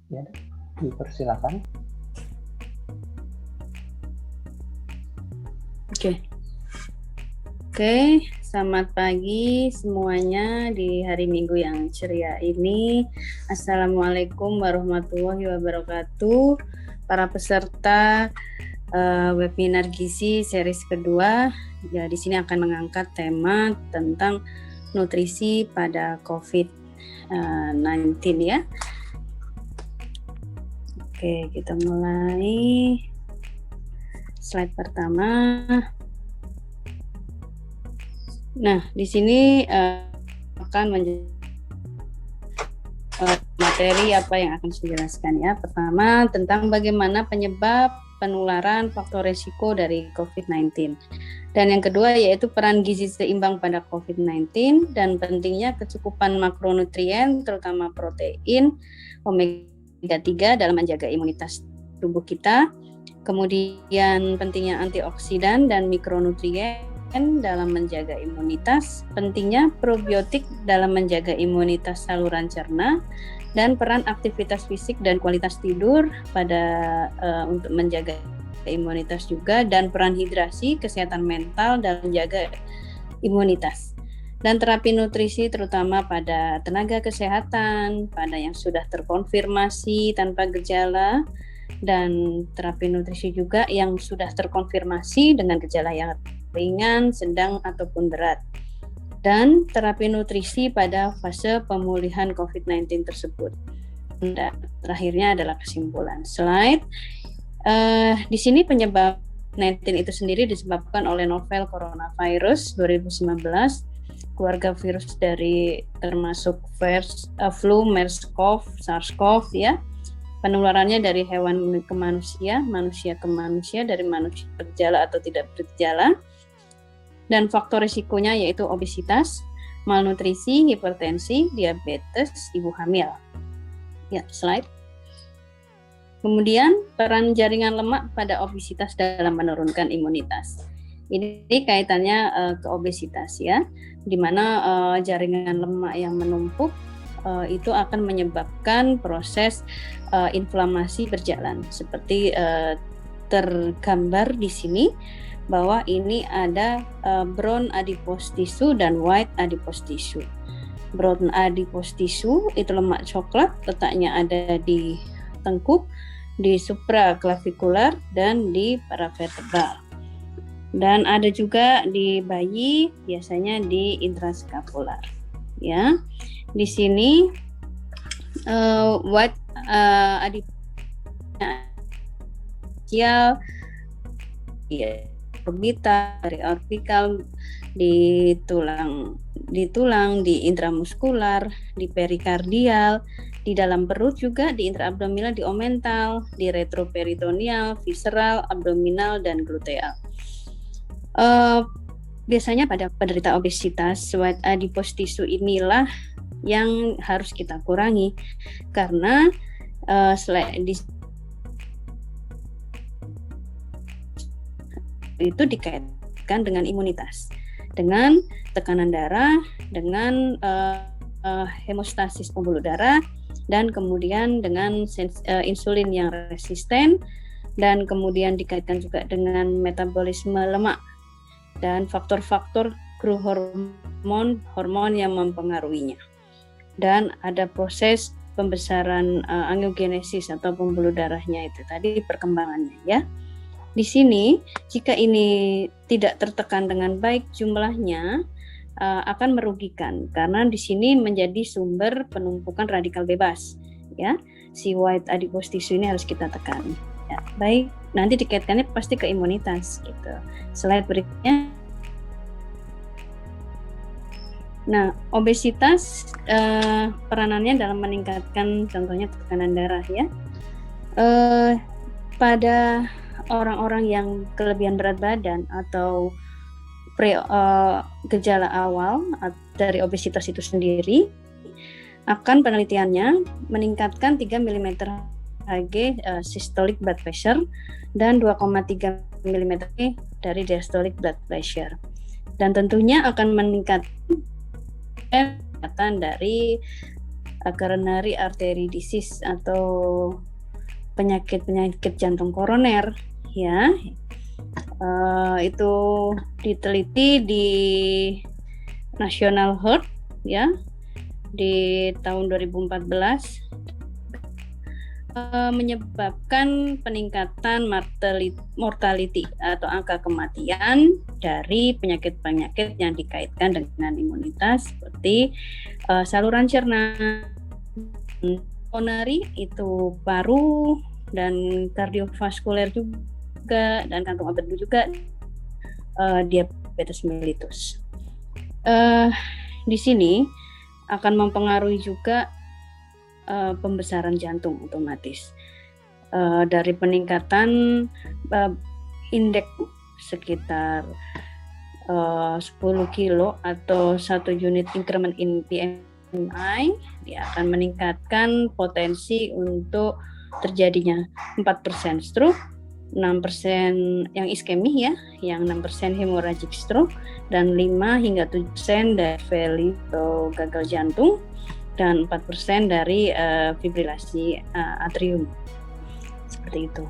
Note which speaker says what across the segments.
Speaker 1: Ya, dipersilakan.
Speaker 2: Oke, selamat pagi semuanya di hari Minggu yang ceria ini. Assalamualaikum warahmatullahi wabarakatuh. Para peserta webinar gizi series kedua, ya di sini akan mengangkat tema tentang nutrisi pada COVID-19 ya. Oke, kita mulai. Slide pertama. Nah, di sini akan menjadi materi apa yang akan saya jelaskan ya. Pertama, tentang bagaimana penyebab penularan faktor resiko dari COVID-19. Dan yang kedua yaitu peran gizi seimbang pada COVID-19 dan pentingnya kecukupan makronutrien terutama protein, omega 3 dalam menjaga imunitas tubuh kita. Kemudian pentingnya antioksidan dan mikronutrien dalam menjaga imunitas, pentingnya probiotik dalam menjaga imunitas saluran cerna, dan peran aktivitas fisik dan kualitas tidur untuk menjaga imunitas juga, dan peran hidrasi, kesehatan mental dalam menjaga imunitas. Dan terapi nutrisi terutama pada tenaga kesehatan, pada yang sudah terkonfirmasi tanpa gejala, dan terapi nutrisi juga yang sudah terkonfirmasi dengan gejala yang ringan, sedang, ataupun berat. Dan terapi nutrisi pada fase pemulihan COVID-19 tersebut. Dan terakhirnya adalah kesimpulan. Slide. Di sini penyebab 19 itu sendiri disebabkan oleh novel coronavirus 2019, keluarga virus dari termasuk flu, MERS-CoV, SARS-CoV ya. Penularannya dari hewan ke manusia, manusia ke manusia, dari manusia bergejala atau tidak bergejala. Dan faktor risikonya yaitu obesitas, malnutrisi, hipertensi, diabetes, ibu hamil. Ya, slide. Kemudian peran jaringan lemak pada obesitas dalam menurunkan imunitas. Ini kaitannya ke obesitas ya, di mana jaringan lemak yang menumpuk itu akan menyebabkan proses inflamasi berjalan seperti tergambar di sini bahwa ini ada brown adipose tissue dan white adipose tissue. Brown adipose tissue itu lemak coklat, letaknya ada di tengkuk, di supraclavicular dan di paravertebral. Dan ada juga di bayi, biasanya di intrascapular. Ya, di sini white adipose ya, orbital, dari orbital, di tulang, di intramuskular, di perikardial, di dalam perut juga, di intraabdominal, di omental, di retroperitoneal, visceral, abdominal, dan gluteal. Biasanya pada penderita obesitas, white adipose tissue inilah yang harus kita kurangi karena itu dikaitkan dengan imunitas, dengan tekanan darah, dengan hemostasis pembuluh darah, dan kemudian dengan insulin yang resisten, dan kemudian dikaitkan juga dengan metabolisme lemak dan faktor-faktor growth hormon yang mempengaruhinya. Dan ada proses pembesaran angiogenesis atau pembuluh darahnya itu tadi perkembangannya ya. Di sini jika ini tidak tertekan dengan baik jumlahnya akan merugikan karena di sini menjadi sumber penumpukan radikal bebas ya. Si white adipose tissue ini harus kita tekan. Ya, baik, nanti dikaitkannya pasti ke imunitas gitu. Slide berikutnya. Nah, obesitas peranannya dalam meningkatkan contohnya tekanan darah ya. Pada orang-orang yang kelebihan berat badan atau gejala awal dari obesitas itu sendiri, akan penelitiannya meningkatkan 3 mm Hg systolic blood pressure dan 2,3 mm dari diastolic blood pressure. Dan tentunya akan meningkatkan dari coronary artery disease atau penyakit jantung koroner, ya. Itu diteliti di National Heart, ya, di tahun 2014, menyebabkan peningkatan mortality atau angka kematian dari penyakit-penyakit yang dikaitkan dengan imunitas seperti saluran cerna, koronari itu paru dan kardiovaskuler juga, dan kantung obat juga, diabetes mellitus. Di sini akan mempengaruhi juga pembesaran jantung otomatis dari peningkatan indeks sekitar 10 kilo atau 1 unit increment in BMI, dia akan meningkatkan potensi untuk terjadinya 4% stroke, 6% yang iskemi, ya, yang 6% hemorrhagic stroke, dan 5 hingga 7% dari VLI atau gagal jantung, dan 4% dari fibrilasi atrium. Seperti itu.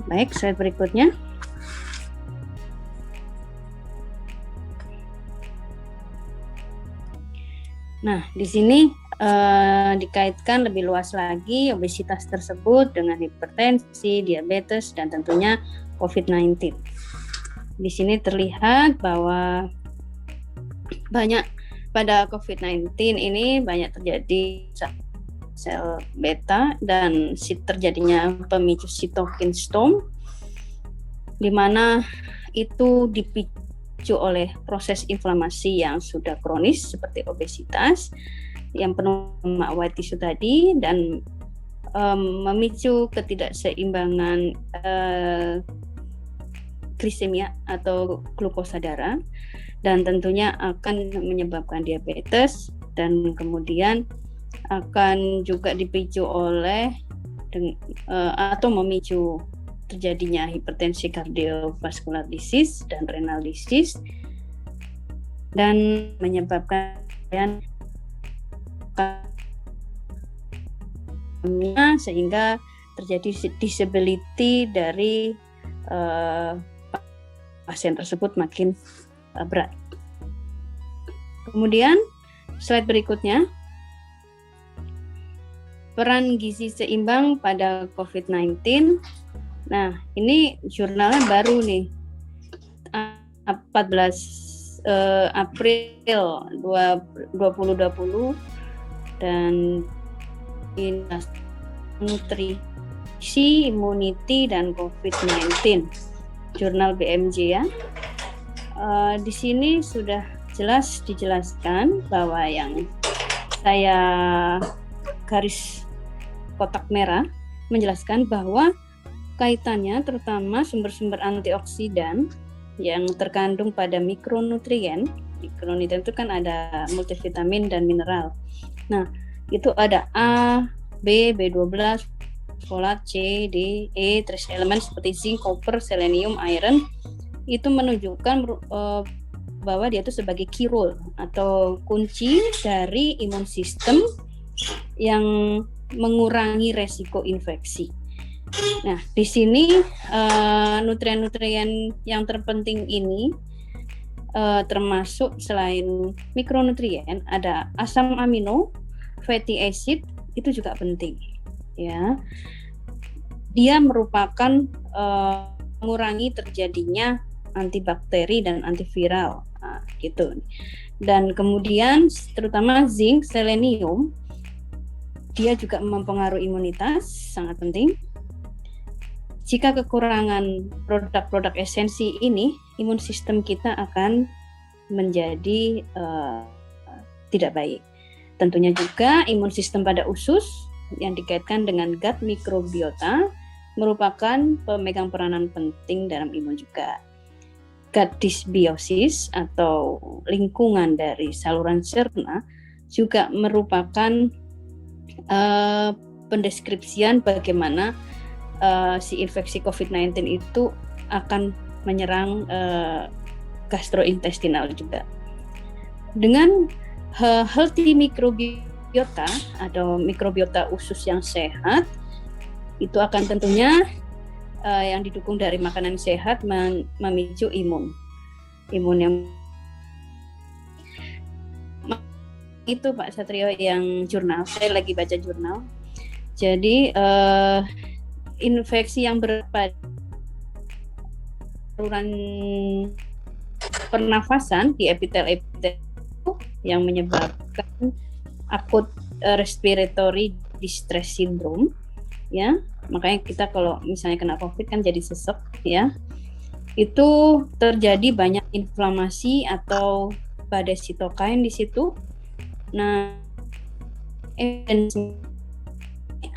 Speaker 2: Baik, slide berikutnya. Nah, di sini dikaitkan lebih luas lagi obesitas tersebut dengan hipertensi, diabetes, dan tentunya COVID-19. Di sini terlihat bahwa pada COVID-19 ini banyak terjadi sel beta dan terjadinya pemicu cytokine storm, di mana itu dipicu oleh proses inflamasi yang sudah kronis seperti obesitas yang penuh lemak white tissue tadi, dan memicu ketidakseimbangan glisemia atau glukosa darah, dan tentunya akan menyebabkan diabetes, dan kemudian akan juga dipicu oleh atau memicu terjadinya hipertensi kardiovaskular disease dan renal disease, dan menyebabkan sehingga terjadi disability dari pasien tersebut makin berat. Kemudian slide berikutnya, peran gizi seimbang pada COVID-19. Nah, ini jurnalnya baru nih, 14 April 2020, dan nutrisi, immunity, dan COVID-19, jurnal BMJ, ya. Di sini sudah jelas dijelaskan bahwa yang saya garis kotak merah menjelaskan bahwa kaitannya terutama sumber-sumber antioksidan yang terkandung pada mikronutrien. Mikronutrien itu kan ada multivitamin dan mineral. Nah, itu ada A, B, B12, folat, C, D, E, trace elemen seperti zinc, copper, selenium, iron. Itu menunjukkan bahwa dia itu sebagai key role atau kunci dari imun sistem yang mengurangi resiko infeksi. Nah, di sini nutrien-nutrien yang terpenting ini termasuk selain mikronutrien ada asam amino, fatty acid, itu juga penting, ya. Dia merupakan mengurangi terjadinya antibakteri dan antiviral, gitu. Dan kemudian terutama zinc, selenium, dia juga mempengaruhi imunitas, sangat penting. Jika kekurangan produk-produk esensi ini, imun sistem kita akan menjadi tidak baik. Tentunya juga imun sistem pada usus yang dikaitkan dengan gut microbiota merupakan pemegang peranan penting dalam imun juga. Gut dysbiosis atau lingkungan dari saluran cerna juga merupakan pendeskripsian bagaimana si infeksi COVID-19 itu akan menyerang gastrointestinal juga. Dengan healthy microbiome biota atau mikrobiota usus yang sehat, itu akan tentunya yang didukung dari makanan sehat memicu imun yang itu Pak Satrio yang jurnal. Saya lagi baca jurnal. Jadi infeksi yang berat saluran pernafasan di epitel yang menyebabkan akut respiratory distress syndrome, ya. Makanya kita kalau misalnya kena COVID kan jadi sesek, ya. Itu terjadi banyak inflamasi atau badai sitokain di situ. Nah,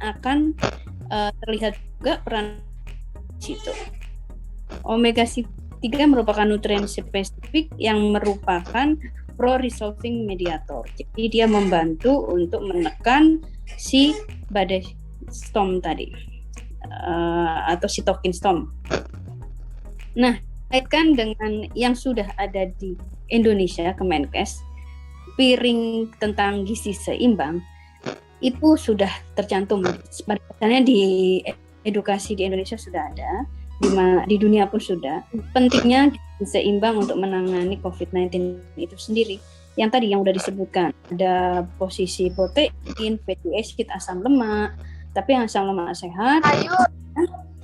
Speaker 2: akan terlihat juga peran di situ. Omega 3 merupakan nutrien spesifik yang merupakan pro-resolving mediator. Jadi dia membantu untuk menekan si badai storm tadi atau sitokin storm. Nah, kaitkan dengan yang sudah ada di Indonesia, Kemenkes, piring tentang gizi seimbang itu sudah tercantum. Sebenarnya di edukasi di Indonesia sudah ada, di dunia pun sudah. Pentingnya gizi seimbang untuk menangani COVID-19 itu sendiri. Yang tadi yang sudah disebutkan, ada posisi protein, fatty acid, asam lemak, tapi yang asam lemak sehat.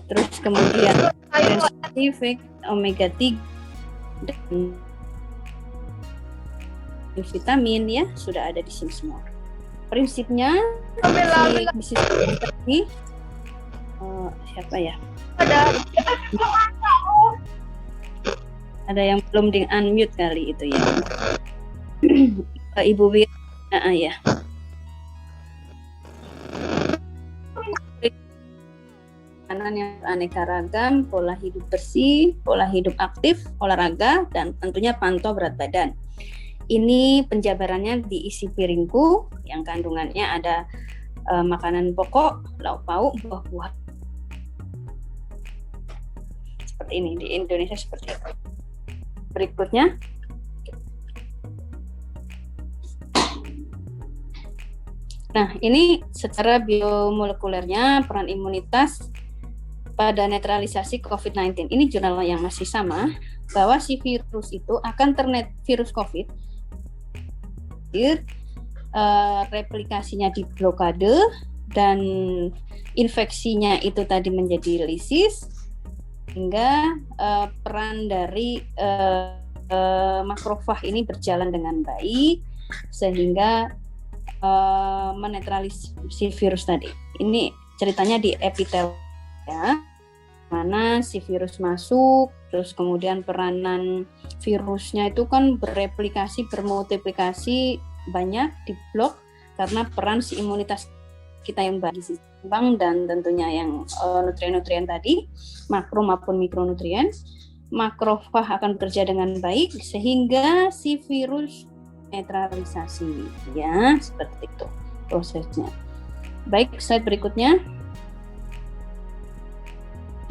Speaker 2: Terus kemudian spesifik omega 3 dan vitamin ya sudah ada di sini semua. Prinsipnya si tadi siapa ya? Ada yang belum di unmute kali itu ya. Ibu Wir, ya. Makanan yang aneka ragam, pola hidup bersih, pola hidup aktif, olahraga, dan tentunya pantau berat badan. Ini penjabarannya di isi piringku yang kandungannya ada makanan pokok, lauk pauk, buah-buahan. Seperti ini di Indonesia seperti itu. Berikutnya. Nah, ini secara biomolekulernya peran imunitas pada netralisasi COVID-19. Ini jurnal yang masih sama, bahwa si virus itu akan virus COVID replikasinya di blokade dan infeksinya itu tadi menjadi lisis, hingga peran dari makrofag ini berjalan dengan baik sehingga menetralisasi virus tadi. Ini ceritanya di epitel ya, mana si virus masuk, terus kemudian peranan virusnya itu kan bereplikasi, bermultiplikasi banyak di blok karena peran si imunitas kita yang bagi seimbang dan tentunya yang nutrien-nutrien tadi, makro maupun mikronutrien. Makrofag akan bekerja dengan baik sehingga si virus netralisasi, ya, seperti itu prosesnya. Baik, slide berikutnya.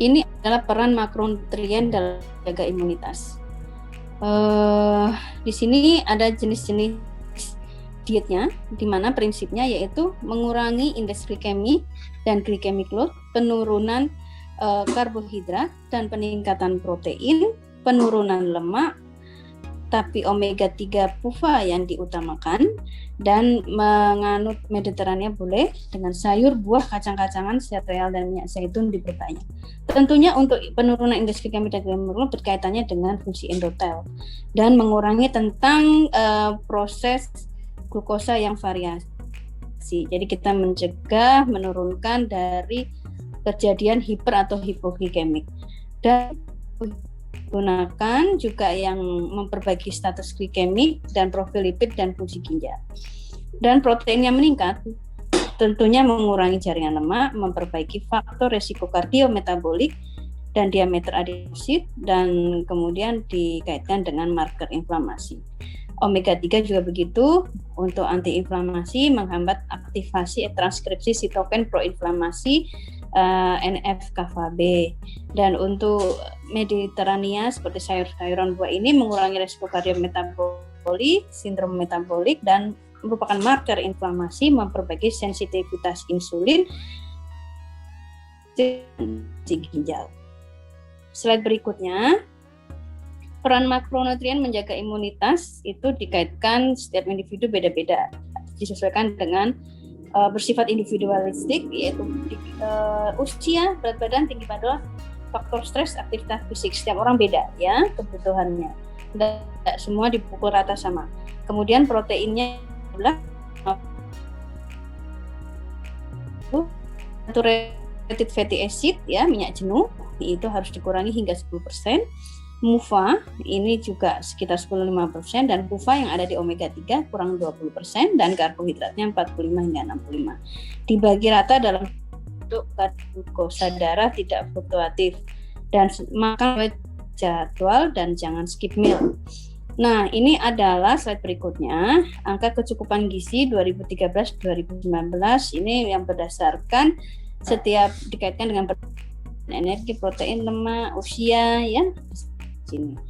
Speaker 2: Ini adalah peran makronutrien dalam menjaga imunitas. Di sini ada jenis-jenis dietnya, di mana prinsipnya yaitu mengurangi indeks glikemi dan glycemic load, penurunan karbohidrat dan peningkatan protein, penurunan lemak, tapi omega 3 PUFA yang diutamakan, dan menganut Mediterania boleh dengan sayur, buah, kacang-kacangan, sereal, dan minyak zaitun diperbanyak. Tentunya untuk penurunan indeks glikemi dan glycemic load berkaitannya dengan fungsi endotel dan mengurangi tentang proses glukosa yang variasi. Jadi kita mencegah, menurunkan dari kejadian hiper atau hipoglikemik, dan gunakan juga yang memperbaiki status glikemik dan profil lipid dan fungsi ginjal. Dan protein yang meningkat tentunya mengurangi jaringan lemak, memperbaiki faktor resiko kardiometabolik dan diameter adenosit, dan kemudian dikaitkan dengan marker inflamasi. Omega 3 juga begitu, untuk antiinflamasi, menghambat aktivasi transkripsi sitokin proinflamasi NF-kappa B. Dan untuk Mediterania seperti sayur-sayuran buah ini mengurangi resiko kardiometabolik, sindrom metabolik, dan merupakan marker inflamasi, memperbaiki sensitivitas insulin di ginjal. Slide berikutnya, peran makronutrien menjaga imunitas itu dikaitkan setiap individu beda-beda, disesuaikan dengan bersifat individualistik, yaitu usia, berat badan, tinggi badan, faktor stres, aktivitas fisik. Setiap orang beda ya kebutuhannya. Tidak semua dipukul rata sama. Kemudian proteinnya adalah saturated fatty acid ya, minyak jenuh itu harus dikurangi hingga 10%. MUFA ini juga sekitar 10-15%, dan PUFA yang ada di omega 3 kurang 20%, dan karbohidratnya 45 hingga 65. Dibagi rata dalam bentuk glukosa darah tidak fluktuatif, dan makan jadwal dan jangan skip meal. Nah, ini adalah slide berikutnya, angka kecukupan gizi 2013-2019 ini yang berdasarkan setiap dikaitkan dengan energi, protein, lemak, usia ya. Sini.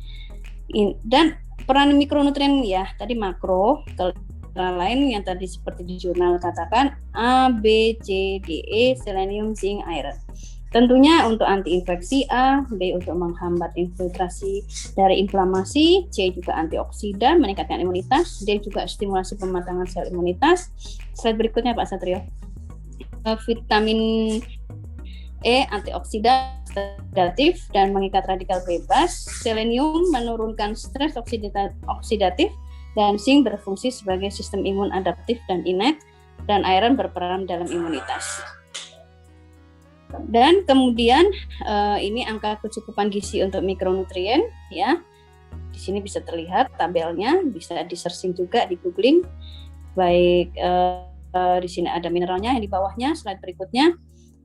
Speaker 2: Dan peran mikronutrien ya, tadi makro, kalau lain yang tadi seperti di jurnal katakan A, B, C, D, E, selenium, zinc, iron. Tentunya untuk antiinfeksi A, B untuk menghambat infiltrasi dari inflamasi, C juga antioksidan meningkatkan imunitas, D juga stimulasi pematangan sel imunitas. Slide berikutnya Pak Satrio. Vitamin E antioksidan oksidatif dan mengikat radikal bebas. Selenium menurunkan stres oksidatif, dan zinc berfungsi sebagai sistem imun adaptif dan innate, dan iron berperan dalam imunitas. Dan kemudian ini angka kecukupan gizi untuk mikronutrien ya. Di sini bisa terlihat tabelnya, bisa di-searching juga di googling. Baik di sini ada mineralnya, yang di bawahnya slide berikutnya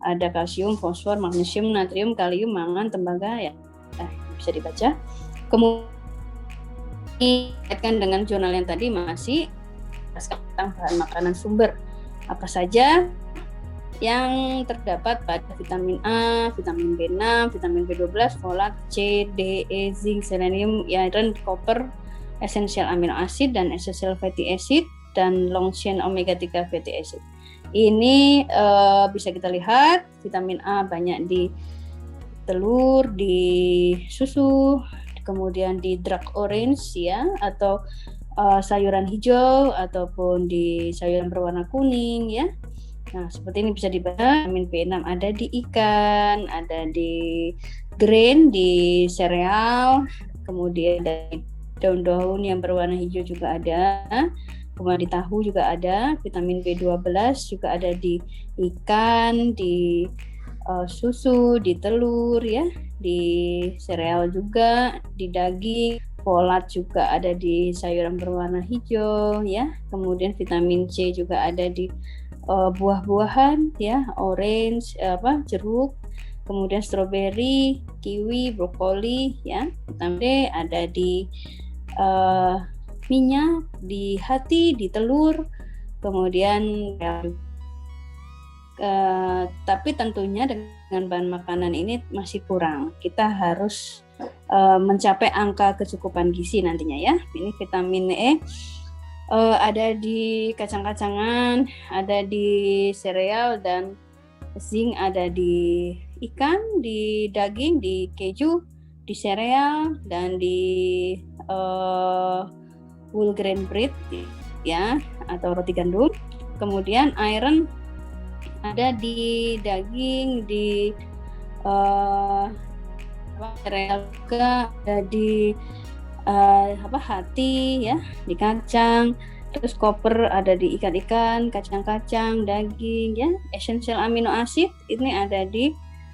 Speaker 2: ada kalsium, fosfor, magnesium, natrium, kalium, mangan, tembaga ya. Bisa dibaca. Kemudian dikaitkan dengan jurnal yang tadi masih tentang bahan makanan sumber apa saja yang terdapat pada vitamin A, vitamin B6, vitamin B12, folat, C, D, E, zinc, selenium, iron, copper, essential amino acid dan essential fatty acid, dan long chain omega 3 fatty acid. Ini bisa kita lihat vitamin A banyak di telur, di susu, kemudian di dark orange ya, atau sayuran hijau ataupun di sayuran berwarna kuning ya. Nah, seperti ini bisa dibaca. Vitamin B6 ada di ikan, ada di grain, di sereal, kemudian dari daun-daun yang berwarna hijau juga ada. Kemudian di tahu juga ada, vitamin B12 juga ada di ikan, di susu, di telur ya, di sereal juga, di daging, folat juga ada di sayuran berwarna hijau ya. Kemudian vitamin C juga ada di buah-buahan ya, orange, jeruk, kemudian stroberi, kiwi, brokoli ya. Vitamin D ada di minyak, di hati, di telur, kemudian tapi tentunya dengan bahan makanan ini masih kurang. Kita harus mencapai angka kecukupan gizi nantinya ya. Ini vitamin E ada di kacang-kacangan, ada di sereal, dan zinc ada di ikan, di daging, di keju, di sereal, dan di whole grain bread ya, atau roti gandum. Kemudian iron ada di daging, di sereal juga, ada di hati ya, di kacang. Terus copper ada di ikan-ikan, kacang-kacang, daging ya. Essential amino acid ini ada di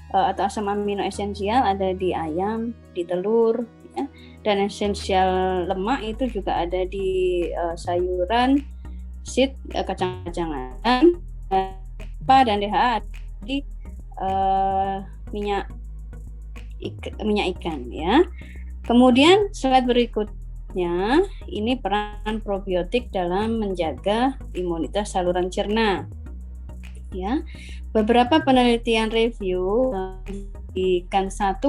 Speaker 2: atau asam amino esensial ada di ayam, di telur ya. Dan esensial lemak itu juga ada di sayuran, seed, kacang-kacangan, dan DHA di minyak ikan ya. Kemudian slide berikutnya, ini peran probiotik dalam menjaga imunitas saluran cerna ya. Beberapa penelitian review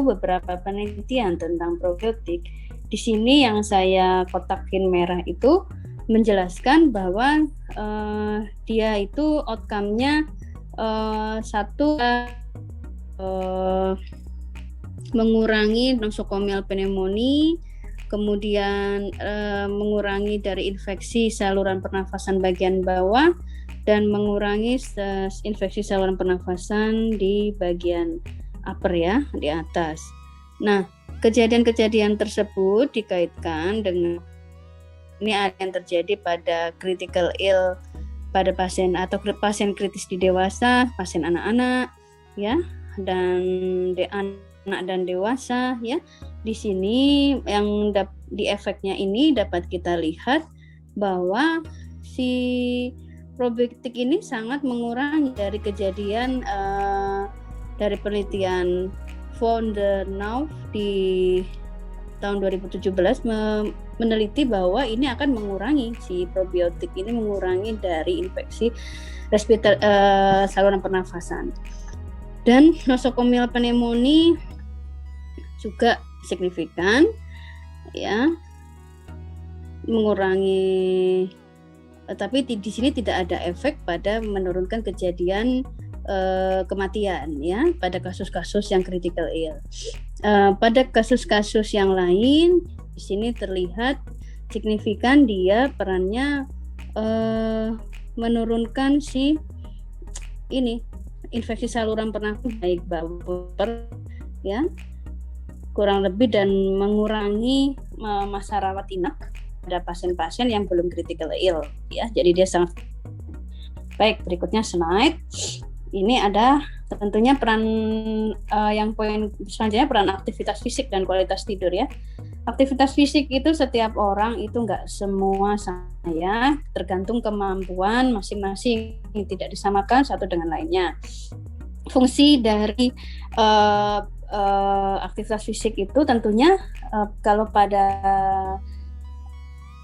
Speaker 2: beberapa penelitian tentang probiotik. Di sini yang saya kotakin merah itu menjelaskan bahwa dia itu outcome-nya satu mengurangi nosocomial pneumonia, kemudian mengurangi dari infeksi saluran pernafasan bagian bawah, dan mengurangi infeksi saluran pernafasan di bagian upper ya, di atas. Nah, kejadian-kejadian tersebut dikaitkan dengan ini ada yang terjadi pada critical ill pada pasien atau pasien kritis di dewasa, pasien anak-anak ya, dan anak dan dewasa ya. Di sini yang di efeknya ini dapat kita lihat bahwa si probiotik ini sangat mengurangi dari kejadian dari penelitian von der Nauf di tahun 2017 meneliti bahwa ini akan mengurangi si probiotik ini mengurangi dari infeksi saluran pernafasan. Dan nosocomial pneumonia juga signifikan ya, mengurangi, tapi di sini tidak ada efek pada menurunkan kejadian kematian ya pada kasus-kasus yang critical ill. Pada kasus-kasus yang lain di sini terlihat signifikan dia perannya menurunkan si ini infeksi saluran pernafasan baik bawah ya kurang lebih, dan mengurangi masa rawat inap pada pasien-pasien yang belum critical ill ya. Jadi dia sangat baik. Berikutnya slide. Ini ada tentunya peran yang poin selanjutnya, peran aktivitas fisik dan kualitas tidur ya. Aktivitas fisik itu setiap orang itu enggak semua sama ya, tergantung kemampuan masing-masing, tidak disamakan satu dengan lainnya. Fungsi dari aktivitas fisik itu tentunya kalau pada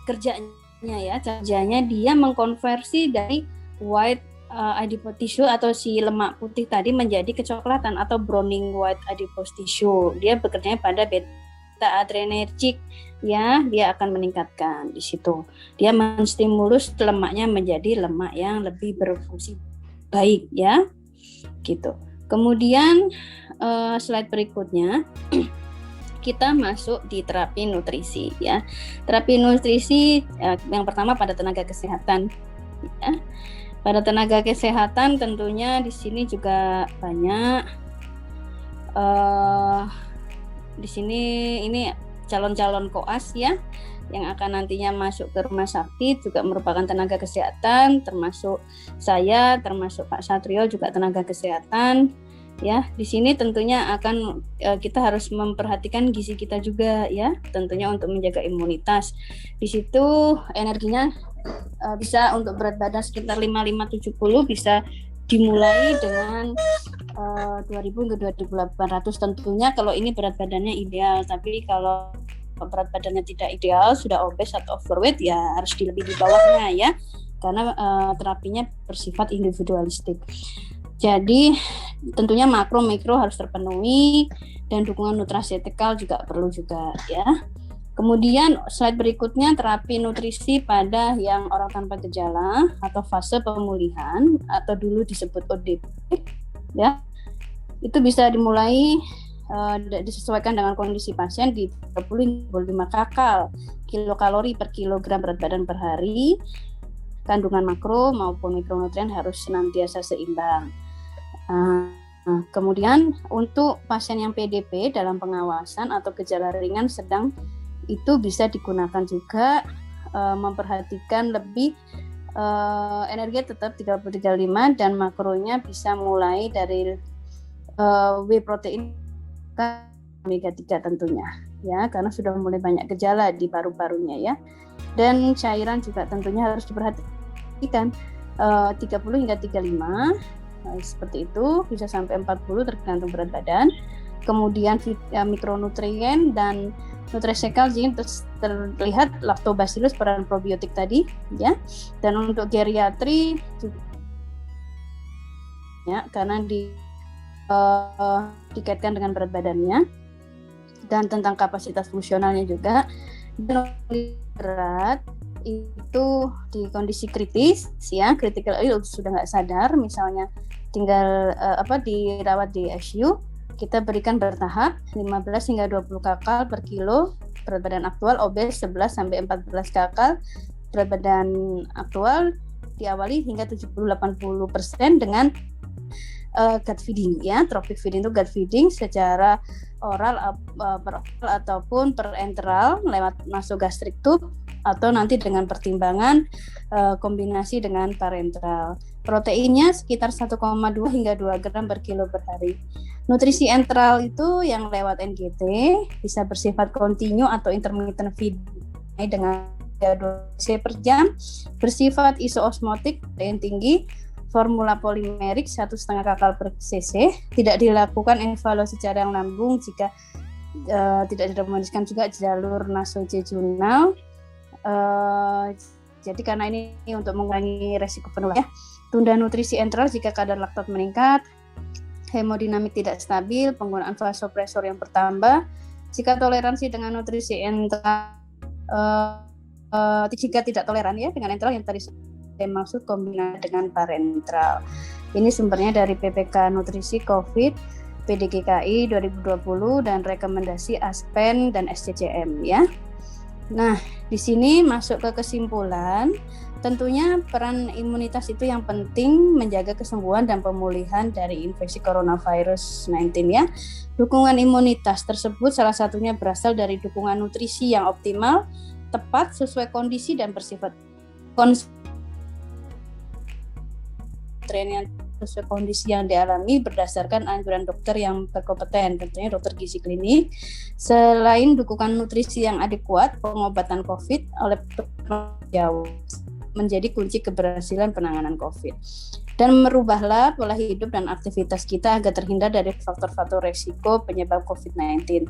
Speaker 2: kerjanya dia mengkonversi dari white adipose tissue atau si lemak putih tadi menjadi kecoklatan atau browning white adipose tissue. Dia bekerja pada beta adrenergic ya, dia akan meningkatkan di situ. Dia menstimulus lemaknya menjadi lemak yang lebih berfungsi baik ya. Gitu. Kemudian slide berikutnya kita masuk di terapi nutrisi ya. Terapi nutrisi yang pertama pada tenaga kesehatan ya. Pada tenaga kesehatan tentunya di sini juga banyak di sini ini calon-calon koas ya yang akan nantinya masuk ke rumah sakit juga merupakan tenaga kesehatan, termasuk saya, termasuk Pak Satrio juga tenaga kesehatan ya. Di sini tentunya akan kita harus memperhatikan gizi kita juga ya, tentunya untuk menjaga imunitas. Di situ energinya bisa untuk berat badan sekitar 5570 bisa dimulai dengan 2000 ke 2800 tentunya kalau ini berat badannya ideal. Tapi kalau berat badannya tidak ideal, sudah obes atau overweight ya harus lebih di bawahnya ya, karena terapinya bersifat individualistik. Jadi tentunya makro mikro harus terpenuhi dan dukungan nutrasetikal juga perlu juga ya. Kemudian slide berikutnya terapi nutrisi pada yang orang tanpa gejala atau fase pemulihan atau dulu disebut ODP ya. Itu bisa dimulai disesuaikan dengan kondisi pasien di 35 kakal kilokalori per kilogram berat badan per hari. Kandungan makro maupun mikronutrien harus senantiasa seimbang. Kemudian untuk pasien yang PDP dalam pengawasan atau gejala ringan sedang itu bisa digunakan juga memperhatikan lebih energi tetap 30-35 dan makronya bisa mulai dari whey protein omega 3 tentunya ya, karena sudah mulai banyak gejala di paru-parunya ya. Dan cairan juga tentunya harus diperhatikan 30 hingga 35 seperti itu, bisa sampai 40 tergantung berat badan. Kemudian mikronutrien dan nutrasekal terlihat lactobacillus peran probiotik tadi ya. Dan untuk geriatri ya, karena dikaitkan dengan berat badannya dan tentang kapasitas fungsionalnya juga. Dan berat itu di kondisi kritis ya, critical illness, sudah nggak sadar, misalnya tinggal dirawat di ICU, kita berikan bertahap 15 hingga 20 kakal per kilo berat badan aktual, obes 11 sampai 14 kakal berat badan aktual, diawali hingga 70-80% dengan gut feeding ya. Tropik feeding itu gut feeding secara oral, per oral ataupun per enteral lewat nasogastrik tube, atau nanti dengan pertimbangan kombinasi dengan parenteral. Proteinnya sekitar 1,2 hingga 2 gram per kilo per hari. Nutrisi enteral itu yang lewat NGT bisa bersifat kontinu atau intermittent feeding dengan 2 cc per jam, bersifat isoosmotik yang tinggi, formula polimerik 1,5 kakal per cc, tidak dilakukan evaluasi cairan lambung jika tidak direkomendasikan juga jalur nasojejunal. Jadi karena ini untuk mengurangi resiko penularan ya. Tunda nutrisi enteral jika kadar laktat meningkat, hemodinamik tidak stabil, penggunaan vasopresor yang bertambah. Jika toleransi dengan nutrisi enteral, jika tidak toleran ya dengan enteral yang tadi saya maksud kombinasi dengan parenteral. Ini sumbernya dari PPK Nutrisi COVID PDGKI 2020 dan rekomendasi ASPEN dan SCCM ya. Nah, di sini masuk ke kesimpulan, tentunya peran imunitas itu yang penting menjaga kesembuhan dan pemulihan dari infeksi coronavirus 19 ya. Dukungan imunitas tersebut salah satunya berasal dari dukungan nutrisi yang optimal, tepat, sesuai kondisi dan bersifat yang sesuai kondisi yang dialami berdasarkan anjuran dokter yang berkompeten, tentunya dokter gizi klinik. Selain dukungan nutrisi yang adekuat, pengobatan COVID oleh jauh menjadi kunci keberhasilan penanganan COVID. Dan merubahlah pola hidup dan aktivitas kita agar terhindar dari faktor-faktor resiko penyebab COVID-19.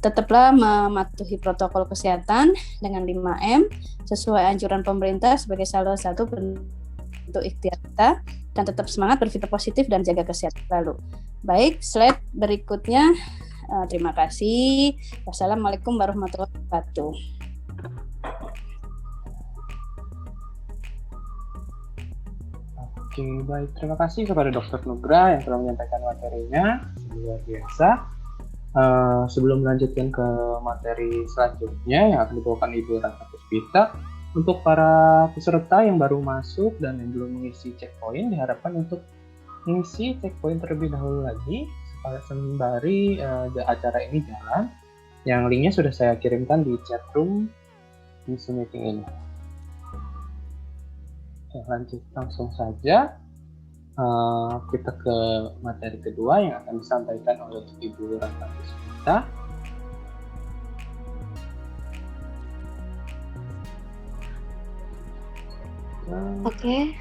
Speaker 2: Tetaplah mematuhi protokol kesehatan dengan 5M sesuai anjuran pemerintah sebagai salah satu bentuk ikhtiar kita, dan tetap semangat, berpikir positif, dan jaga kesehatan selalu. Baik, slide berikutnya. Terima kasih. Wassalamualaikum warahmatullahi wabarakatuh.
Speaker 1: Oke, baik. Terima kasih kepada Dr. Nugra yang telah menyampaikan materinya. Luar biasa. Sebelum melanjutkan ke materi selanjutnya yang akan dibawakan Ibu Ratna Puspita, untuk para peserta yang baru masuk dan yang belum mengisi checkpoint, diharapkan untuk mengisi checkpoint terlebih dahulu lagi sembari acara ini jalan. Yang linknya sudah saya kirimkan di chat room di Zoom meeting ini. Lanjut langsung saja kita ke materi kedua yang akan disampaikan oleh Ibu Ratna Puspita.
Speaker 3: Oke,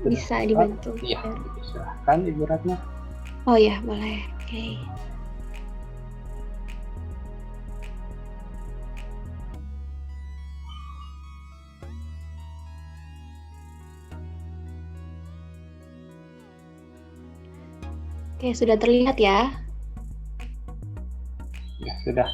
Speaker 3: bisa dibantu.
Speaker 1: Iya, silahkan Ibu Ratna.
Speaker 3: Oh ya, boleh. Oke. Oke, sudah terlihat ya?
Speaker 1: Ya, sudah.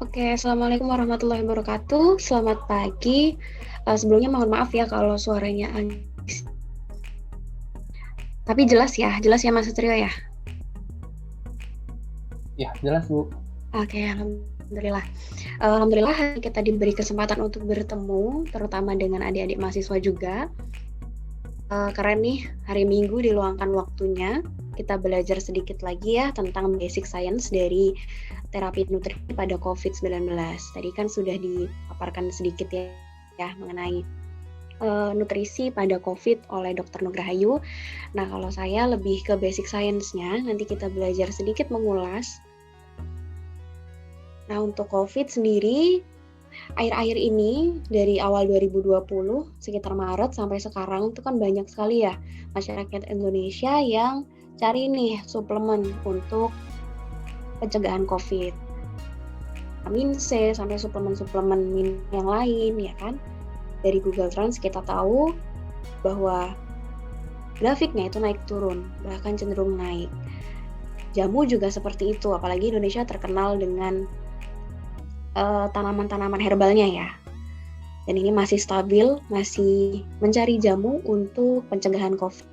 Speaker 3: Oke, Assalamualaikum warahmatullahi wabarakatuh. Selamat pagi. Sebelumnya mohon maaf ya kalau suaranya tapi jelas ya Mas Satrio ya?
Speaker 1: Ya, jelas Bu.
Speaker 3: Oke, alhamdulillah. Alhamdulillah kita diberi kesempatan untuk bertemu, terutama dengan adik-adik mahasiswa juga. Karena nih hari Minggu diluangkan waktunya, kita belajar sedikit lagi ya tentang basic science dari terapi nutrisi pada COVID-19. Tadi kan sudah dipaparkan sedikit ya mengenai nutrisi pada COVID oleh Dr. Nugrahayu. Nah, kalau saya lebih ke basic science-nya, nanti kita belajar sedikit mengulas. Nah, untuk COVID sendiri, akhir-akhir ini dari awal 2020 sekitar Maret sampai sekarang itu kan banyak sekali ya masyarakat Indonesia yang cari nih suplemen untuk pencegahan COVID. Vitamin C sampai suplemen-suplemen yang lain, ya kan? Dari Google Trends kita tahu bahwa grafiknya itu naik turun, bahkan cenderung naik. Jamu juga seperti itu, apalagi Indonesia terkenal dengan tanaman-tanaman herbalnya ya. Dan ini masih stabil, masih mencari jamu untuk pencegahan COVID.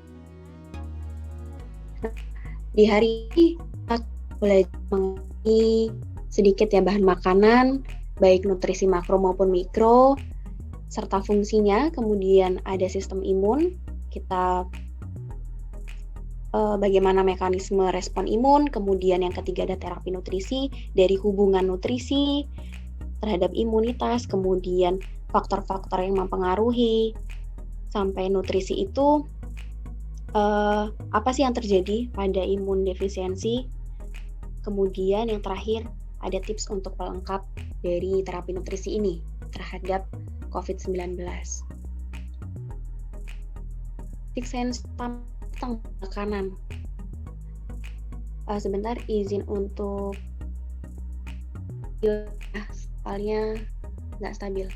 Speaker 3: Di hari ini kita belajar mengenai sedikit ya bahan makanan, baik nutrisi makro maupun mikro, serta fungsinya. Kemudian ada sistem imun, kita bagaimana mekanisme respon imun. Kemudian yang ketiga ada terapi nutrisi, dari hubungan nutrisi terhadap imunitas, kemudian faktor-faktor yang mempengaruhi sampai nutrisi itu apa sih yang terjadi pada imun defisiensi. Kemudian yang terakhir ada tips untuk pelengkap dari terapi nutrisi ini terhadap COVID-19. Six sense tentang makanan. Sebentar, izin untuk soalnya nggak stabil.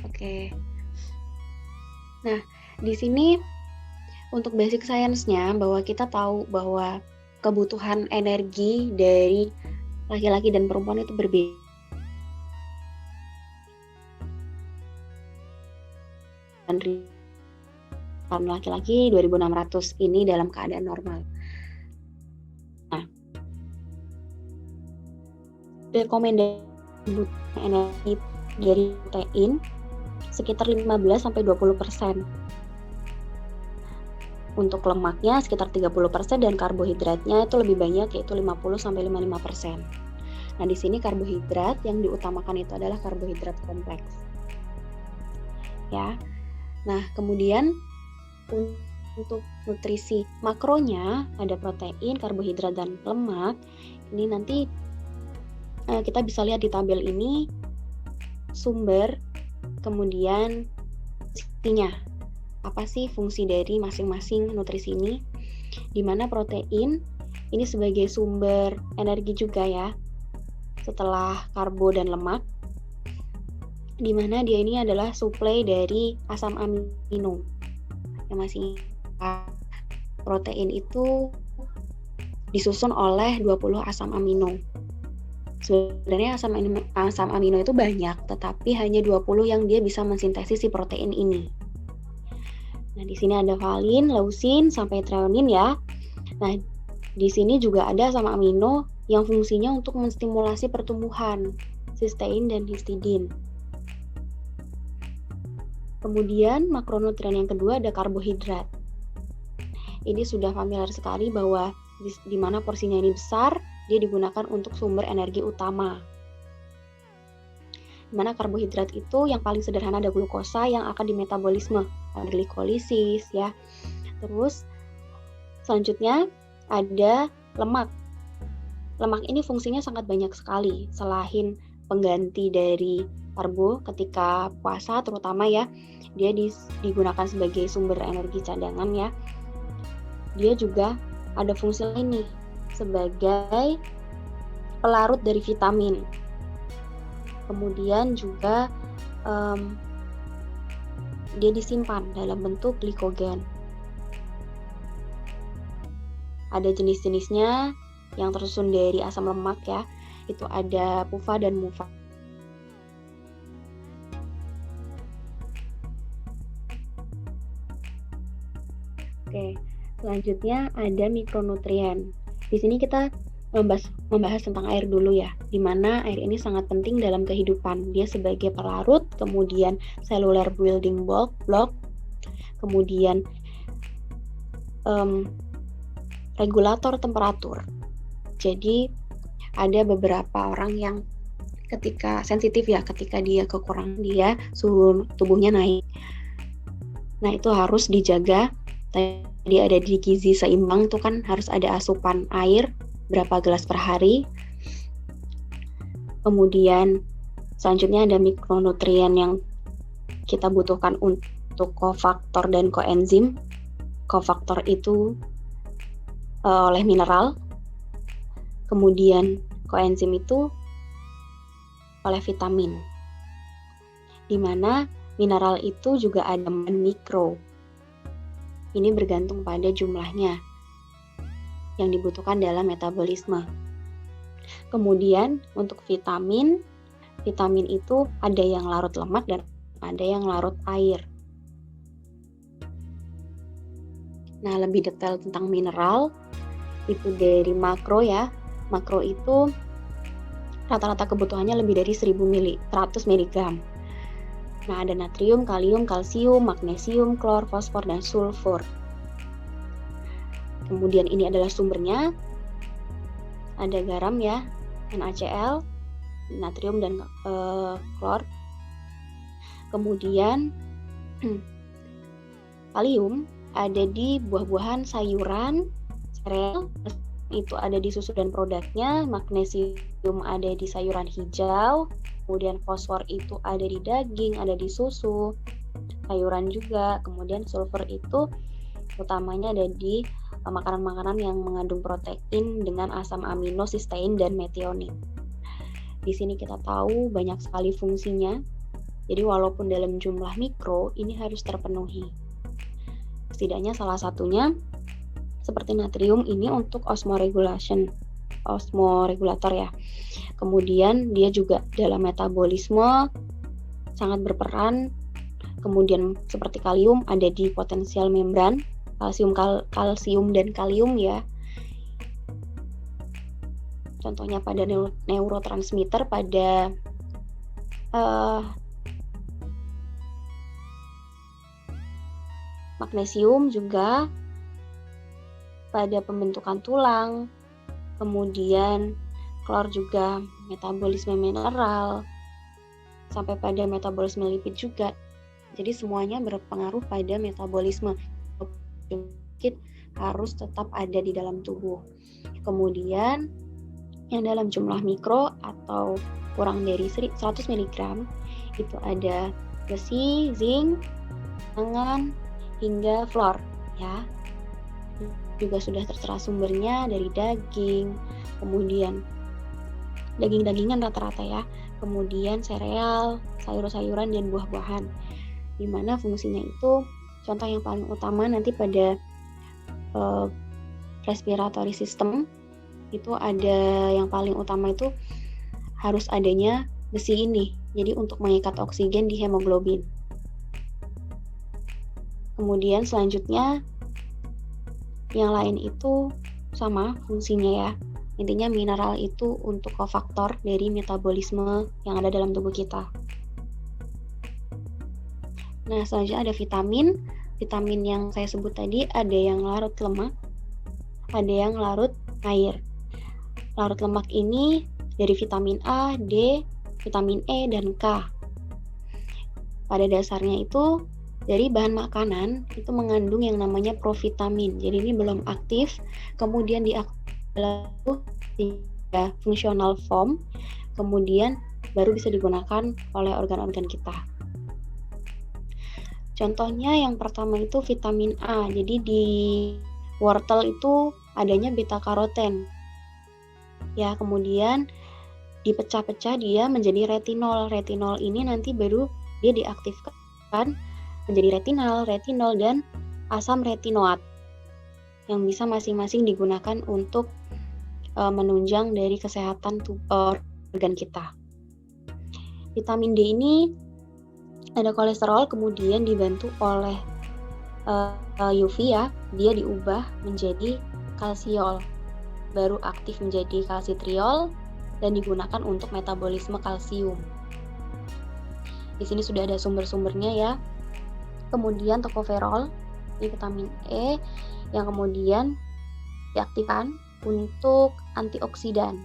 Speaker 3: Oke. Nah, di sini untuk basic science-nya bahwa kita tahu bahwa kebutuhan energi dari laki-laki dan perempuan itu berbeda. Dan laki-laki 2.600 ini dalam keadaan normal. Nah, rekomendasi energi dari protein sekitar 15-20%. Untuk lemaknya sekitar 30% dan karbohidratnya itu lebih banyak, yaitu 50-55%. Nah, di sini karbohidrat yang diutamakan itu adalah karbohidrat kompleks. Ya. Nah, kemudian untuk nutrisi makronya ada protein, karbohidrat dan lemak. Ini nanti kita bisa lihat di tabel ini sumber, kemudian fungsinya. Apa sih fungsi dari masing-masing nutrisi ini? Di mana protein ini sebagai sumber energi juga ya, setelah karbo dan lemak. Di mana dia ini adalah suplai dari asam amino. Yang masih protein itu disusun oleh 20 asam amino. Sebenarnya asam amino itu banyak, tetapi hanya 20 yang dia bisa mensintesis si protein ini. Nah, di sini ada valin, leusin, sampai treonin ya. Nah, di sini juga ada asam amino yang fungsinya untuk menstimulasi pertumbuhan, sistein dan histidin. Kemudian makronutrien yang kedua ada karbohidrat. Ini sudah familiar sekali bahwa di mana porsinya ini besar, dia digunakan untuk sumber energi utama. Di mana karbohidrat itu yang paling sederhana ada glukosa yang akan dimetabolisme, ada glikolisis ya. Terus selanjutnya ada lemak. Lemak ini fungsinya sangat banyak sekali, selain pengganti dari karbo ketika puasa terutama ya, dia digunakan sebagai sumber energi cadangan ya. Dia juga ada fungsi lain nih, sebagai pelarut dari vitamin. Kemudian juga dia disimpan dalam bentuk glikogen. Ada jenis-jenisnya yang tersusun dari asam lemak ya, itu ada PUFA dan MUFA. Oke, selanjutnya ada mikronutrien. Di sini kita membahas tentang air dulu ya, di mana air ini sangat penting dalam kehidupan. Dia sebagai pelarut, kemudian cellular building block, kemudian regulator temperatur. Jadi ada beberapa orang yang ketika sensitif ya, ketika dia kekurangan, dia suhu tubuhnya naik. Nah, itu harus dijaga. Tadi ada di gizi seimbang itu kan harus ada asupan air berapa gelas per hari. Kemudian selanjutnya ada mikronutrien yang kita butuhkan untuk kofaktor dan koenzim. Kofaktor itu oleh mineral. Kemudian koenzim itu oleh vitamin, di mana mineral itu juga ada mikro. Ini bergantung pada jumlahnya yang dibutuhkan dalam metabolisme. Kemudian untuk vitamin itu ada yang larut lemak dan ada yang larut air. Nah, lebih detail tentang mineral itu dari makro ya. Makro itu rata-rata kebutuhannya lebih dari 100 mg. Nah, ada natrium, kalium, kalsium, magnesium, klor, fosfor, dan sulfur. Kemudian ini adalah sumbernya. Ada garam ya, NaCl, natrium dan klor. Kemudian kalium ada di buah-buahan, sayuran, sereal, itu ada di susu dan produknya. Magnesium ada di sayuran hijau. Kemudian fosfor itu ada di daging, ada di susu, sayuran juga. Kemudian sulfur itu utamanya ada di makanan-makanan yang mengandung protein dengan asam amino, sistein, dan metionin. Di sini kita tahu banyak sekali fungsinya. Jadi walaupun dalam jumlah mikro, ini harus terpenuhi. Setidaknya salah satunya seperti natrium ini untuk osmoregulator ya. Kemudian dia juga dalam metabolisme sangat berperan. Kemudian seperti kalium ada di potensial membran, kalsium dan kalium ya. Contohnya pada neurotransmitter, pada magnesium juga pada pembentukan tulang, kemudian klor juga metabolisme mineral, sampai pada metabolisme lipid juga. Jadi semuanya berpengaruh pada metabolisme. Penyakit harus tetap ada di dalam tubuh. Kemudian yang dalam jumlah mikro atau kurang dari 100 mg itu ada besi, zinc, mangan, hingga fluor ya. Juga sudah tertera sumbernya dari daging, kemudian daging-dagingan rata-rata ya, kemudian sereal, sayur-sayuran, dan buah-buahan. Di mana fungsinya itu, contoh yang paling utama nanti pada respiratory system itu ada yang paling utama itu harus adanya besi ini. Jadi untuk mengikat oksigen di hemoglobin. Kemudian selanjutnya yang lain itu sama fungsinya ya. Intinya mineral itu untuk kofaktor dari metabolisme yang ada dalam tubuh kita. Nah, selanjutnya ada vitamin. Vitamin yang saya sebut tadi ada yang larut lemak, ada yang larut air. Larut lemak ini dari vitamin A, D, vitamin E, dan K. Pada dasarnya itu dari bahan makanan itu mengandung yang namanya provitamin. Jadi ini belum aktif, kemudian diaktifkan di functional form, kemudian baru bisa digunakan oleh organ-organ kita. Contohnya yang pertama itu vitamin A. Jadi di wortel itu adanya beta karoten. Ya, kemudian dipecah-pecah dia menjadi retinol. Retinol ini nanti baru dia diaktifkan menjadi retinol, dan asam retinoat yang bisa masing-masing digunakan untuk menunjang dari kesehatan organ kita. Vitamin D ini ada kolesterol, kemudian dibantu oleh UV ya, dia diubah menjadi kalsiol, baru aktif menjadi kalsitriol dan digunakan untuk metabolisme kalsium. Di sini sudah ada sumber-sumbernya ya. Kemudian tokoferol, ini vitamin E yang kemudian diaktifkan untuk antioksidan.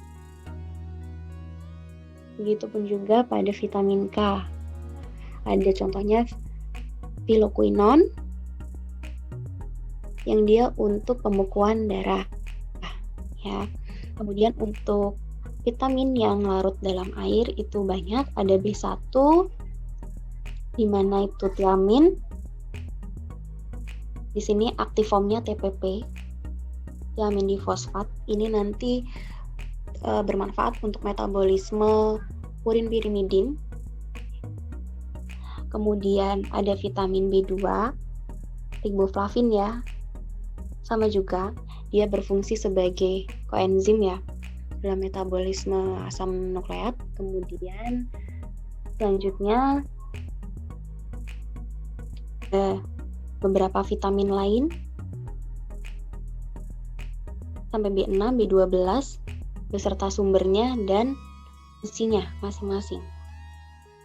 Speaker 3: Begitupun juga pada vitamin K. Ada contohnya piloquinone yang dia untuk pembekuan darah. Ya. Kemudian untuk vitamin yang larut dalam air itu banyak, ada B1 di mana itu tiamin. Di sini aktif formnya TPP, tiamin difosfat. Ini nanti bermanfaat untuk metabolisme urin pirimidin. Kemudian ada vitamin B2, riboflavin ya. Sama juga dia berfungsi sebagai koenzim ya dalam metabolisme asam nukleat. Kemudian selanjutnya ada beberapa vitamin lain sampai B6, B12 beserta sumbernya dan fungsinya masing-masing.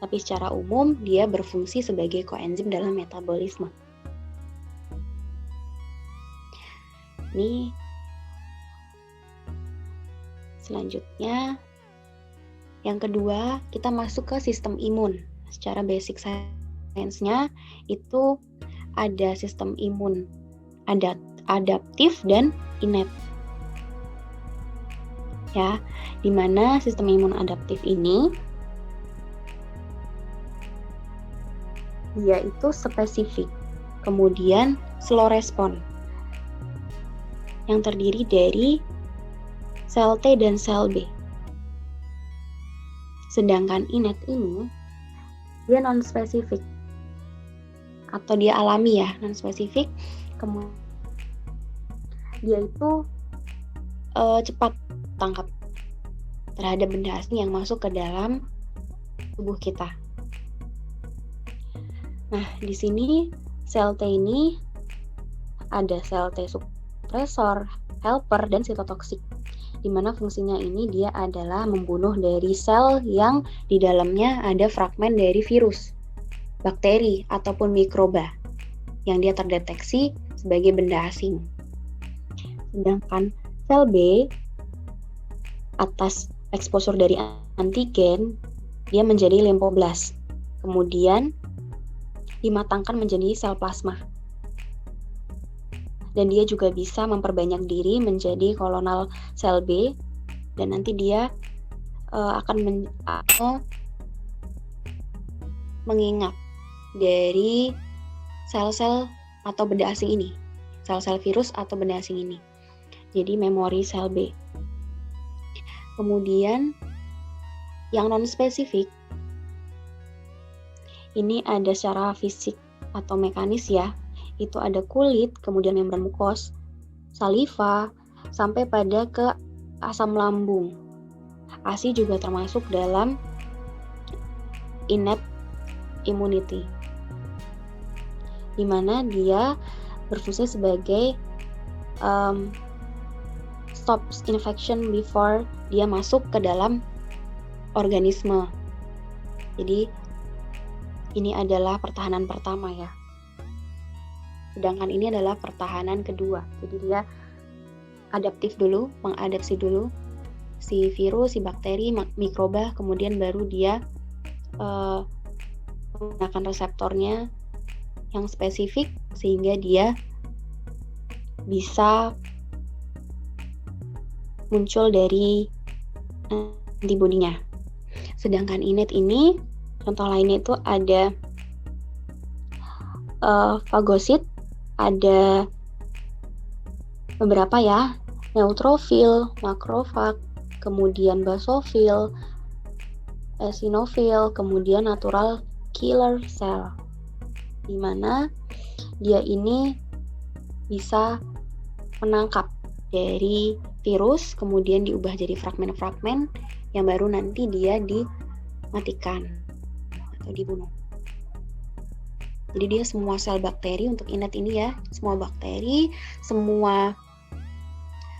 Speaker 3: Tapi secara umum dia berfungsi sebagai koenzim dalam metabolisme. Ini selanjutnya yang kedua, kita masuk ke sistem imun. Secara basic science-nya itu ada sistem imun adaptif dan innate. Ya, di mana sistem imun adaptif ini dia itu spesifik, kemudian slow respon, yang terdiri dari sel T dan sel B. Sedangkan innate ini dia non-spesifik atau dia alami ya, non-spesifik. Kemudian dia itu cepat tangkap terhadap benda asing yang masuk ke dalam tubuh kita. Nah, di sini sel T ini ada sel T suppresor, helper, dan sitotoksik. Di mana fungsinya ini dia adalah membunuh dari sel yang di dalamnya ada fragmen dari virus, bakteri, ataupun mikroba yang dia terdeteksi sebagai benda asing. Sedangkan sel B atas eksposur dari antigen dia menjadi limfoblast. Kemudian dimatangkan menjadi sel plasma. Dan dia juga bisa memperbanyak diri menjadi kolonal sel B, dan nanti dia akan mengingat dari sel-sel atau benda asing ini, sel-sel virus atau benda asing ini. Jadi memori sel B. Kemudian yang non-spesifik ini ada secara fisik atau mekanis ya. Itu ada kulit, kemudian membran mukos, saliva, sampai pada ke asam lambung. ASI juga termasuk dalam innate immunity, di mana dia berfungsi sebagai stops infection before dia masuk ke dalam organisme. Jadi ini adalah pertahanan pertama ya. Sedangkan ini adalah pertahanan kedua. Jadi dia adaptif dulu, mengadaptasi dulu si virus, si bakteri, mikroba, kemudian baru dia menggunakan reseptornya yang spesifik sehingga dia bisa muncul dari antibodinya. Sedangkan innate ini, contoh lainnya itu ada fagosit, ada beberapa ya, neutrofil, makrofag, kemudian basofil, eosinofil, kemudian natural killer cell, di mana dia ini bisa menangkap dari virus, kemudian diubah jadi fragmen-fragmen yang baru nanti dia dimatikan atau dibunuh. Jadi dia semua sel bakteri untuk innate ini ya, semua bakteri, semua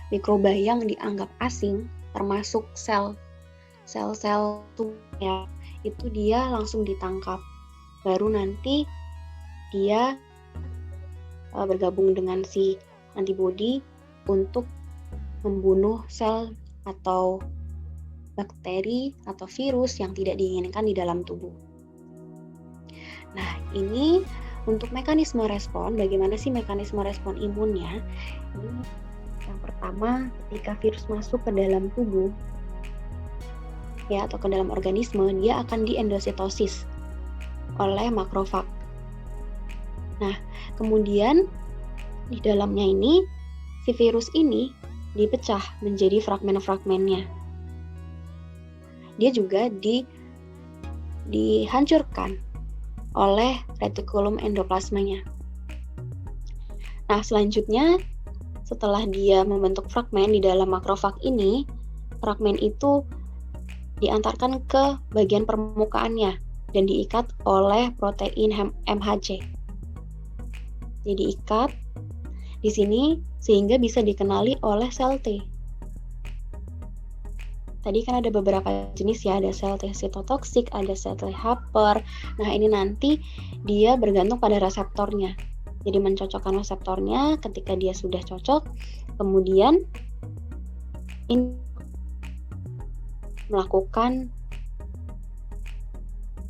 Speaker 3: mikroba yang dianggap asing, termasuk sel-sel tubuh ya, itu dia langsung ditangkap. Baru nanti dia bergabung dengan si antibodi untuk membunuh sel atau bakteri atau virus yang tidak diinginkan di dalam tubuh. Nah, ini untuk mekanisme respon, bagaimana sih mekanisme respon imunnya? Ini yang pertama, ketika virus masuk ke dalam tubuh ya atau ke dalam organisme, dia akan diendositosis oleh makrofag. Nah, kemudian di dalamnya ini si virus ini dipecah menjadi fragmen-fragmennya. dia juga dihancurkan oleh retikulum endoplasmanya. Nah, selanjutnya setelah dia membentuk fragmen di dalam makrofag ini, fragmen itu diantarkan ke bagian permukaannya dan diikat oleh protein MHC. Jadi diikat di sini sehingga bisa dikenali oleh sel T. Tadi kan ada beberapa jenis ya, ada sel T sitotoksik, ada sel T helper. Nah, ini nanti dia bergantung pada reseptornya. Jadi mencocokkan reseptornya, ketika dia sudah cocok, kemudian ini melakukan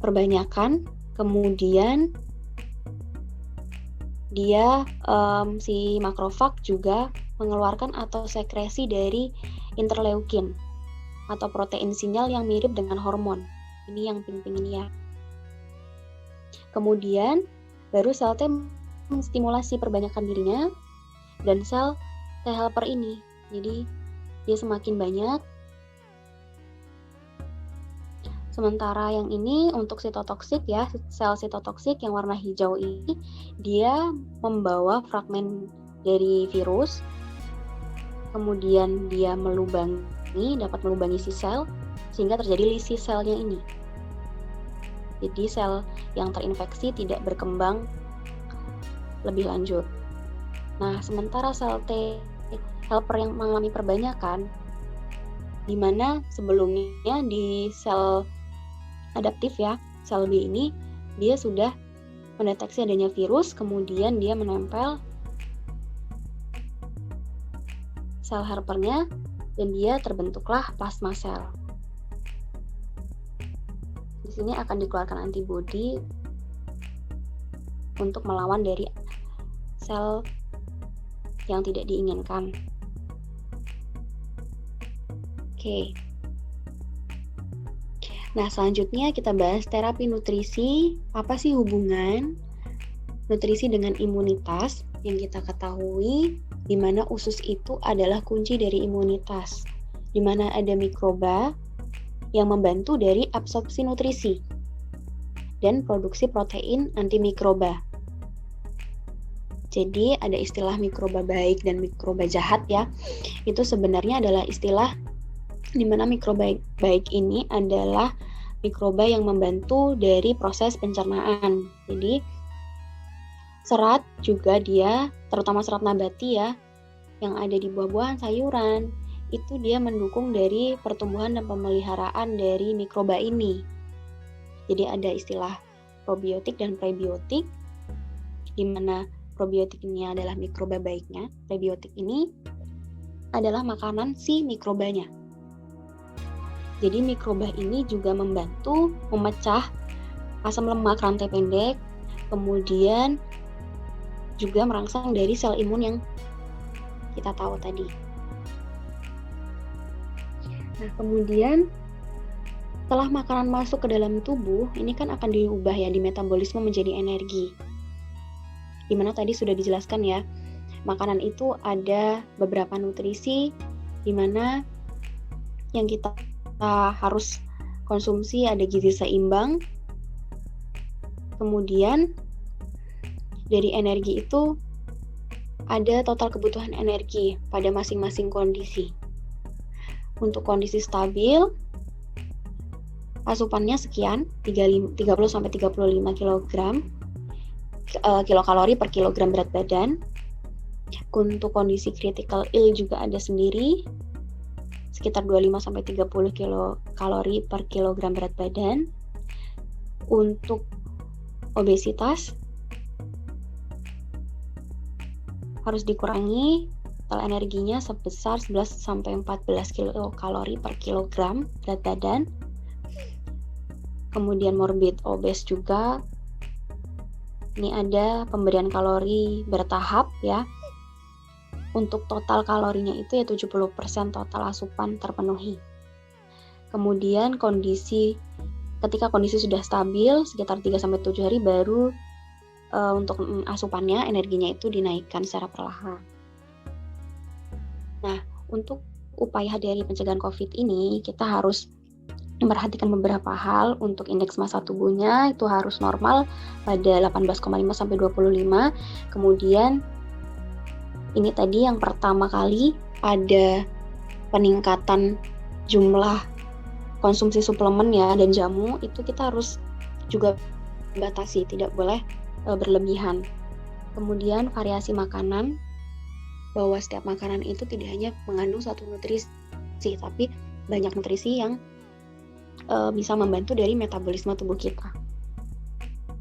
Speaker 3: perbanyakan, kemudian dia si makrofag juga mengeluarkan atau sekresi dari interleukin atau protein sinyal yang mirip dengan hormon. Ini yang pink-pink ini ya. Kemudian baru sel T menstimulasi perbanyakan dirinya dan sel T helper ini. Jadi dia semakin banyak. Sementara yang ini untuk sitotoksik ya, sel sitotoksik yang warna hijau ini dia membawa fragmen dari virus. Kemudian dia dapat melubangi si sel sehingga terjadi lisi selnya ini. Jadi sel yang terinfeksi tidak berkembang lebih lanjut. Nah, sementara sel T helper yang mengalami perbanyakan, di mana sebelumnya di sel adaptif ya, sel B ini dia sudah mendeteksi adanya virus, kemudian dia menempel sel helpernya dan dia terbentuklah plasma sel. Di sini akan dikeluarkan antibodi untuk melawan dari sel yang tidak diinginkan. Oke. Nah, selanjutnya kita bahas terapi nutrisi. Apa sih hubungan nutrisi dengan imunitas? Yang kita ketahui di mana usus itu adalah kunci dari imunitas, di mana ada mikroba yang membantu dari absorpsi nutrisi dan produksi protein antimikroba. Jadi ada istilah mikroba baik dan mikroba jahat ya. Itu sebenarnya adalah istilah di mana mikroba baik ini adalah mikroba yang membantu dari proses pencernaan. Jadi serat juga dia, terutama serat nabati ya, yang ada di buah-buahan, sayuran, itu dia mendukung dari pertumbuhan dan pemeliharaan dari mikroba ini. Jadi ada istilah probiotik dan prebiotik, di mana probiotik ini adalah mikroba baiknya, prebiotik ini adalah makanan si mikrobanya. Jadi mikroba ini juga membantu memecah asam lemak rantai pendek, kemudian juga merangsang dari sel imun yang kita tahu tadi. Nah, kemudian setelah makanan masuk ke dalam tubuh, ini kan akan diubah ya di metabolisme menjadi energi. Dimana tadi sudah dijelaskan ya, makanan itu ada beberapa nutrisi, dimana yang kita harus konsumsi ada gizi seimbang, kemudian dari energi itu ada total kebutuhan energi pada masing-masing kondisi. Untuk kondisi stabil, asupannya sekian, 30-35 kilokalori per kilogram berat badan. Untuk kondisi critical ill juga ada sendiri, sekitar 25-30 kilokalori per kilogram berat badan. Untuk obesitas harus dikurangi total energinya sebesar 11-14 kilokalori per kilogram berat badan. Kemudian morbid obes juga. Ini ada pemberian kalori bertahap ya. Untuk total kalorinya itu ya 70% total asupan terpenuhi. Kemudian ketika kondisi sudah stabil sekitar 3-7 hari baru untuk asupannya, energinya itu dinaikkan secara perlahan. Nah, untuk upaya dari pencegahan COVID ini kita harus memperhatikan beberapa hal. Untuk indeks massa tubuhnya itu harus normal pada 18,5 sampai 25. Kemudian ini tadi yang pertama kali ada peningkatan jumlah konsumsi suplemen ya dan jamu, itu kita harus juga batasi, tidak boleh berlebihan. Kemudian variasi makanan, bahwa setiap makanan itu tidak hanya mengandung satu nutrisi, tapi banyak nutrisi yang bisa membantu dari metabolisme tubuh kita.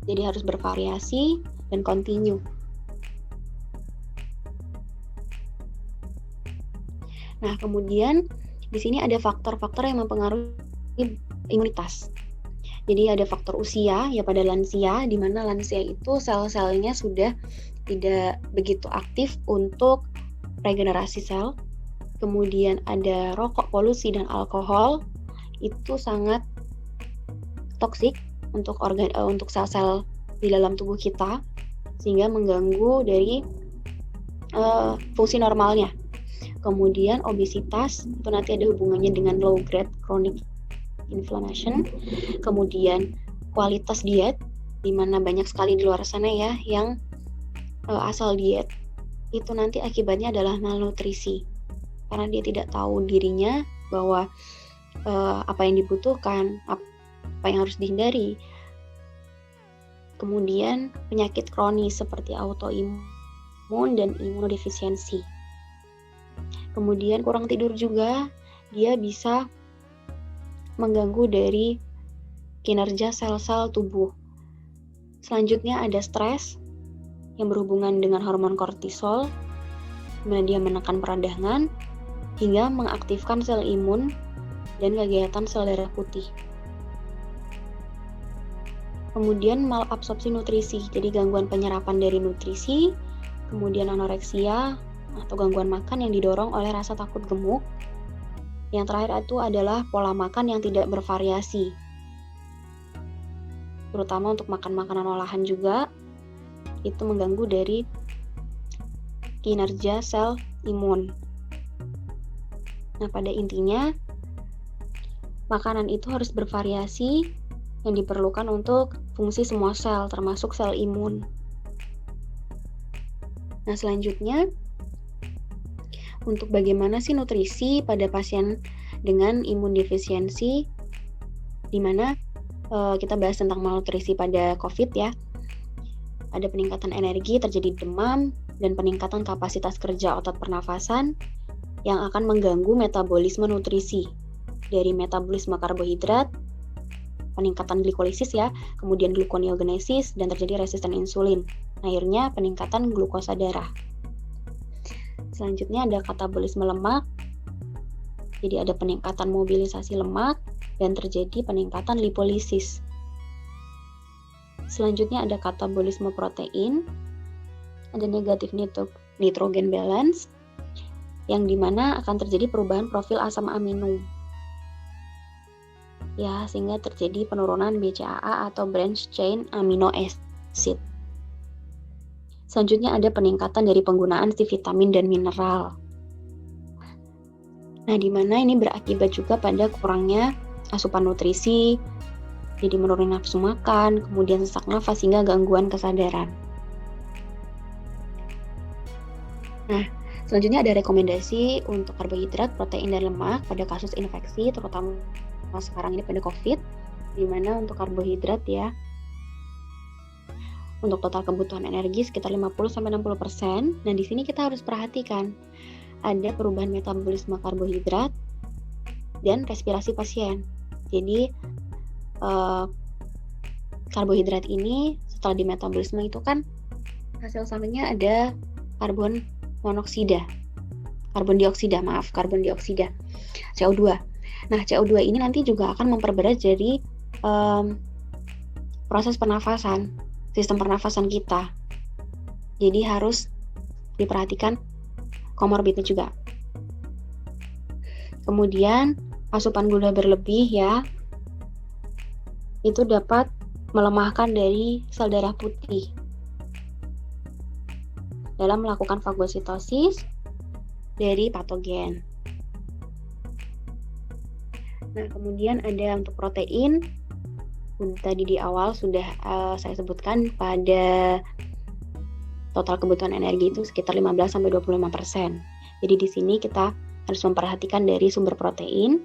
Speaker 3: Jadi harus bervariasi dan continue. Nah, kemudian di sini ada faktor-faktor yang mempengaruhi imunitas. Jadi ada faktor usia ya pada lansia, di mana lansia itu sel-selnya sudah tidak begitu aktif untuk regenerasi sel. Kemudian ada rokok, polusi, dan alkohol, itu sangat toksik untuk untuk sel-sel di dalam tubuh kita, sehingga mengganggu dari fungsi normalnya. Kemudian obesitas itu nanti ada hubungannya dengan low grade chronic inflammation. Kemudian kualitas diet, di mana banyak sekali di luar sana ya yang asal diet itu nanti akibatnya adalah malnutrisi, karena dia tidak tahu dirinya bahwa apa yang dibutuhkan, apa yang harus dihindari. Kemudian penyakit kronis seperti autoimun dan imunodefisiensi. Kemudian kurang tidur juga, dia bisa mengganggu dari kinerja sel-sel tubuh. Selanjutnya ada stres yang berhubungan dengan hormon kortisol, di mana dia menekan peradangan hingga mengaktifkan sel imun dan kegiatan sel darah putih. Kemudian malabsorpsi nutrisi, jadi gangguan penyerapan dari nutrisi, kemudian anoreksia atau gangguan makan yang didorong oleh rasa takut gemuk. Yang terakhir itu adalah pola makan yang tidak bervariasi, terutama untuk makan makanan olahan juga, itu mengganggu dari kinerja sel imun. Nah, pada intinya makanan itu harus bervariasi yang diperlukan untuk fungsi semua sel, termasuk sel imun. Nah, selanjutnya untuk bagaimana sih nutrisi pada pasien dengan imun defisiensi, di mana kita bahas tentang malnutrisi pada COVID ya. Ada peningkatan energi, terjadi demam, dan peningkatan kapasitas kerja otot pernafasan yang akan mengganggu metabolisme nutrisi dari metabolisme karbohidrat, peningkatan glikolisis ya, kemudian gluconeogenesis, dan terjadi resisten insulin. Akhirnya peningkatan glukosa darah. Selanjutnya ada katabolisme lemak, jadi ada peningkatan mobilisasi lemak dan terjadi peningkatan lipolisis. Selanjutnya ada katabolisme protein, ada negatif nitrogen balance, yang dimana akan terjadi perubahan profil asam amino, ya, sehingga terjadi penurunan BCAA atau branch chain amino acid. Selanjutnya ada peningkatan dari penggunaan si vitamin dan mineral. Nah, di mana ini berakibat juga pada kurangnya asupan nutrisi, jadi menurunkan nafsu makan, kemudian sesak nafas hingga gangguan kesadaran. Nah, selanjutnya ada rekomendasi untuk karbohidrat, protein, dan lemak pada kasus infeksi, terutama sekarang ini pada COVID, di mana untuk karbohidrat ya, untuk total kebutuhan energi sekitar 50-60%. Nah, di sini kita harus perhatikan ada perubahan metabolisme karbohidrat dan respirasi pasien. Jadi karbohidrat ini setelah di metabolisme itu kan hasil sampingnya ada karbon dioksida, CO2. Nah, CO2 ini nanti juga akan memperberat jadi proses pernafasan, sistem pernafasan kita. Jadi harus diperhatikan komorbidnya juga. Kemudian asupan gula berlebih ya, itu dapat melemahkan dari sel darah putih dalam melakukan fagositosis dari patogen. Nah, kemudian ada untuk protein, tadi di awal sudah saya sebutkan pada total kebutuhan energi itu sekitar 15-25%. Jadi di sini kita harus memperhatikan dari sumber protein,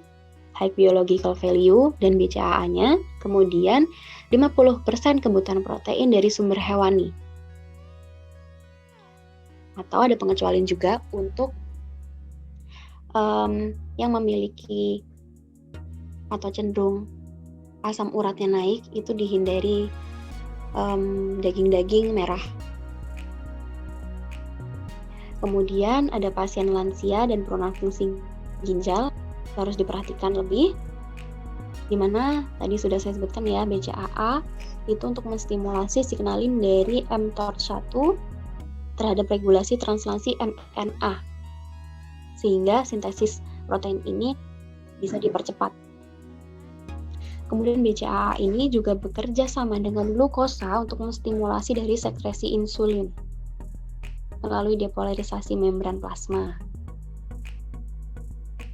Speaker 3: high biological value, dan BCAA-nya. Kemudian 50% kebutuhan protein dari sumber hewani. Atau ada pengecualian juga untuk yang memiliki atau cenderung asam uratnya naik, itu dihindari daging-daging merah. Kemudian ada pasien lansia dan penurunan fungsi ginjal harus diperhatikan lebih, dimana tadi sudah saya sebutkan ya, BCAA itu untuk menstimulasi signalin dari mTOR1 terhadap regulasi translasi mRNA, sehingga sintesis protein ini bisa dipercepat. Kemudian BCAA ini juga bekerja sama dengan glukosa untuk menstimulasi dari sekresi insulin melalui depolarisasi membran plasma.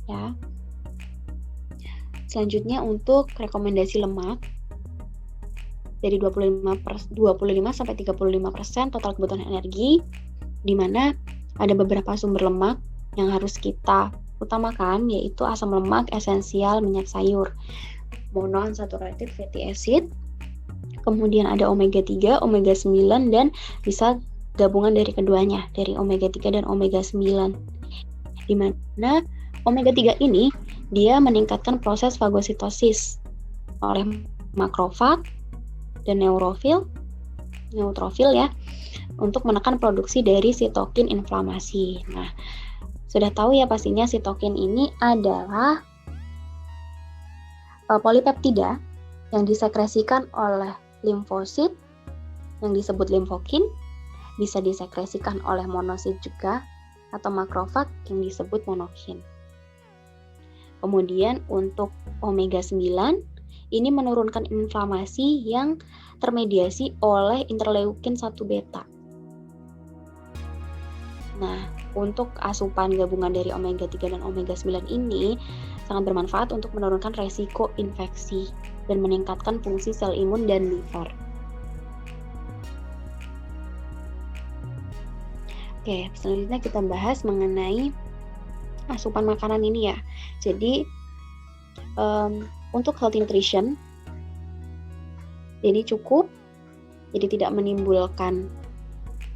Speaker 3: Ya. Selanjutnya untuk rekomendasi lemak dari 25 sampai 35% total kebutuhan energi, di mana ada beberapa sumber lemak yang harus kita utamakan, yaitu asam lemak esensial minyak sayur, monounsaturated fatty acid, kemudian ada omega 3, omega 9, dan bisa gabungan dari keduanya, dari omega 3 dan omega 9. Di mana omega 3 ini dia meningkatkan proses fagositosis oleh makrofag dan neutrofil ya, untuk menekan produksi dari sitokin inflamasi. Nah, sudah tahu ya pastinya sitokin ini adalah polipeptida yang disekresikan oleh limfosit yang disebut limfokin, bisa disekresikan oleh monosit juga, atau makrofag yang disebut monokin. Kemudian untuk omega 9 ini menurunkan inflamasi yang termediasi oleh interleukin 1 beta. Nah, untuk asupan gabungan dari omega 3 dan omega 9 ini sangat bermanfaat untuk menurunkan resiko infeksi dan meningkatkan fungsi sel imun dan liver. Oke, selanjutnya kita bahas mengenai asupan makanan ini ya. Jadi untuk healthy nutrition, jadi cukup, jadi tidak menimbulkan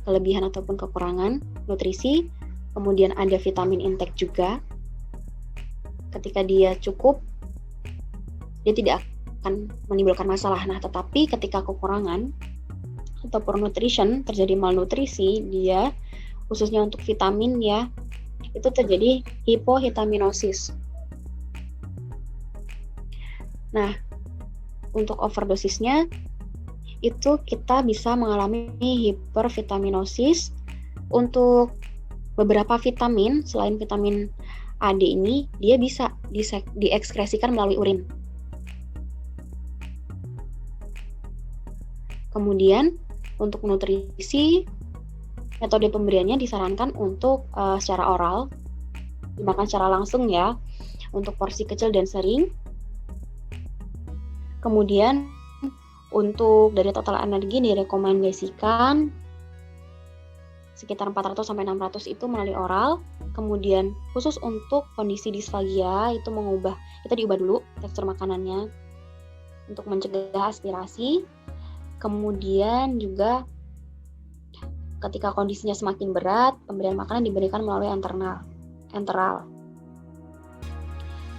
Speaker 3: kelebihan ataupun kekurangan nutrisi. Kemudian ada vitamin intake juga. Ketika dia cukup, dia tidak akan menimbulkan masalah. Nah, tetapi ketika kekurangan ataupun nutrition, terjadi malnutrisi, dia khususnya untuk vitamin ya, itu terjadi hipovitaminosis. Nah, untuk overdosisnya itu kita bisa mengalami hipervitaminosis. Untuk beberapa vitamin selain vitamin A, D ini, dia bisa diekskresikan melalui urin. Kemudian untuk nutrisi, metode pemberiannya disarankan untuk secara oral, dimakan secara langsung ya, untuk porsi kecil dan sering. Kemudian untuk dari total energi direkomendasikan sekitar 400-600 itu melalui oral. Kemudian khusus untuk kondisi disfagia itu kita diubah dulu tekstur makanannya untuk mencegah aspirasi. Kemudian juga ketika kondisinya semakin berat, pemberian makanan diberikan melalui enteral.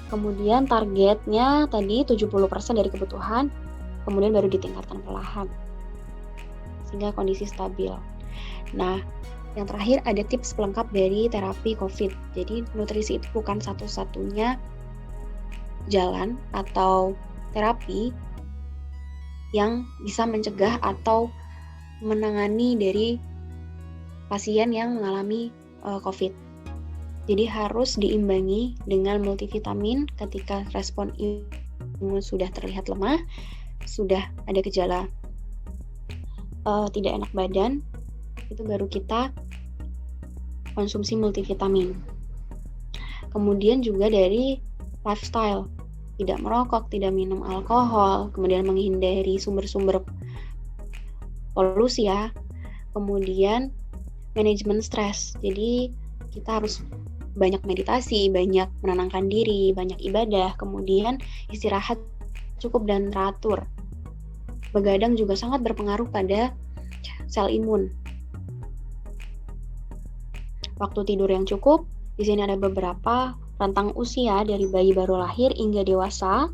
Speaker 3: Kemudian targetnya tadi 70% dari kebutuhan, kemudian baru ditingkatkan perlahan sehingga kondisi stabil. Nah, yang terakhir ada tips pelengkap dari terapi COVID. Jadi nutrisi itu bukan satu-satunya jalan atau terapi yang bisa mencegah atau menangani dari pasien yang mengalami COVID. Jadi harus diimbangi dengan multivitamin ketika respon imun sudah terlihat lemah, sudah ada gejala tidak enak badan, itu baru kita konsumsi multivitamin. Kemudian juga dari lifestyle. tidak merokok, tidak minum alkohol, kemudian menghindari sumber-sumber polusi ya, kemudian manajemen stres. Jadi kita harus banyak meditasi, banyak menenangkan diri, banyak ibadah, kemudian istirahat cukup dan teratur. Begadang juga sangat berpengaruh pada sel imun. Waktu tidur yang cukup, di sini ada beberapa rentang usia dari bayi baru lahir hingga dewasa.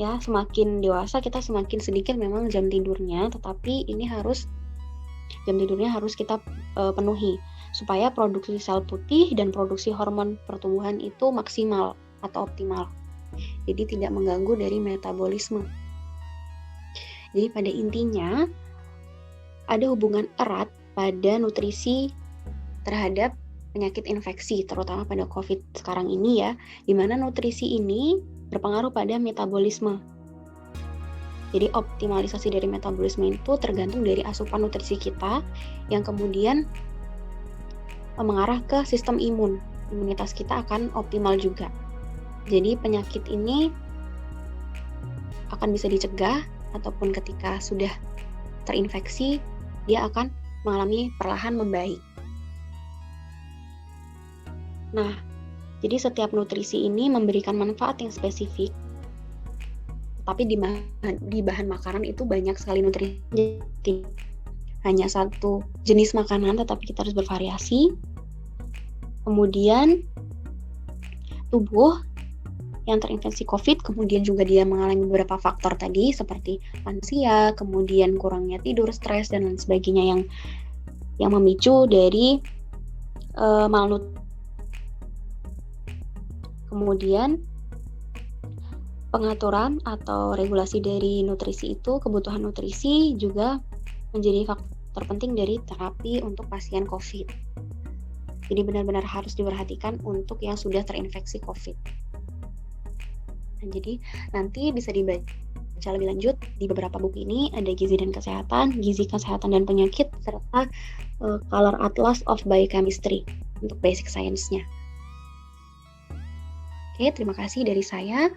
Speaker 3: Ya, semakin dewasa kita semakin sedikit memang jam tidurnya, tetapi ini jam tidurnya harus kita penuhi supaya produksi sel putih dan produksi hormon pertumbuhan itu maksimal atau optimal. Jadi tidak mengganggu dari metabolisme. Jadi pada intinya ada hubungan erat pada nutrisi terhadap penyakit infeksi, terutama pada COVID sekarang ini ya, di mana nutrisi ini berpengaruh pada metabolisme. Jadi optimalisasi dari metabolisme itu tergantung dari asupan nutrisi kita yang kemudian mengarah ke sistem imun. Imunitas kita akan optimal juga. Jadi penyakit ini akan bisa dicegah ataupun ketika sudah terinfeksi, dia akan mengalami perlahan membaik. Nah, jadi setiap nutrisi ini memberikan manfaat yang spesifik, tapi di bahan makanan itu banyak sekali nutrisi. Hanya satu jenis makanan, tetapi kita harus bervariasi. Kemudian tubuh yang terinfeksi COVID, kemudian juga dia mengalami beberapa faktor tadi seperti lansia, kemudian kurangnya tidur, stres dan lain sebagainya yang memicu dari malnutrisi. Kemudian pengaturan atau regulasi dari nutrisi itu, kebutuhan nutrisi juga menjadi faktor penting dari terapi untuk pasien COVID. Jadi benar-benar harus diperhatikan untuk yang sudah terinfeksi COVID. Nah, jadi nanti bisa dibaca lebih lanjut di beberapa buku ini, ada Gizi dan Kesehatan, Gizi, Kesehatan dan Penyakit, serta Color Atlas of Biochemistry untuk basic science-nya. Oke, terima kasih dari saya.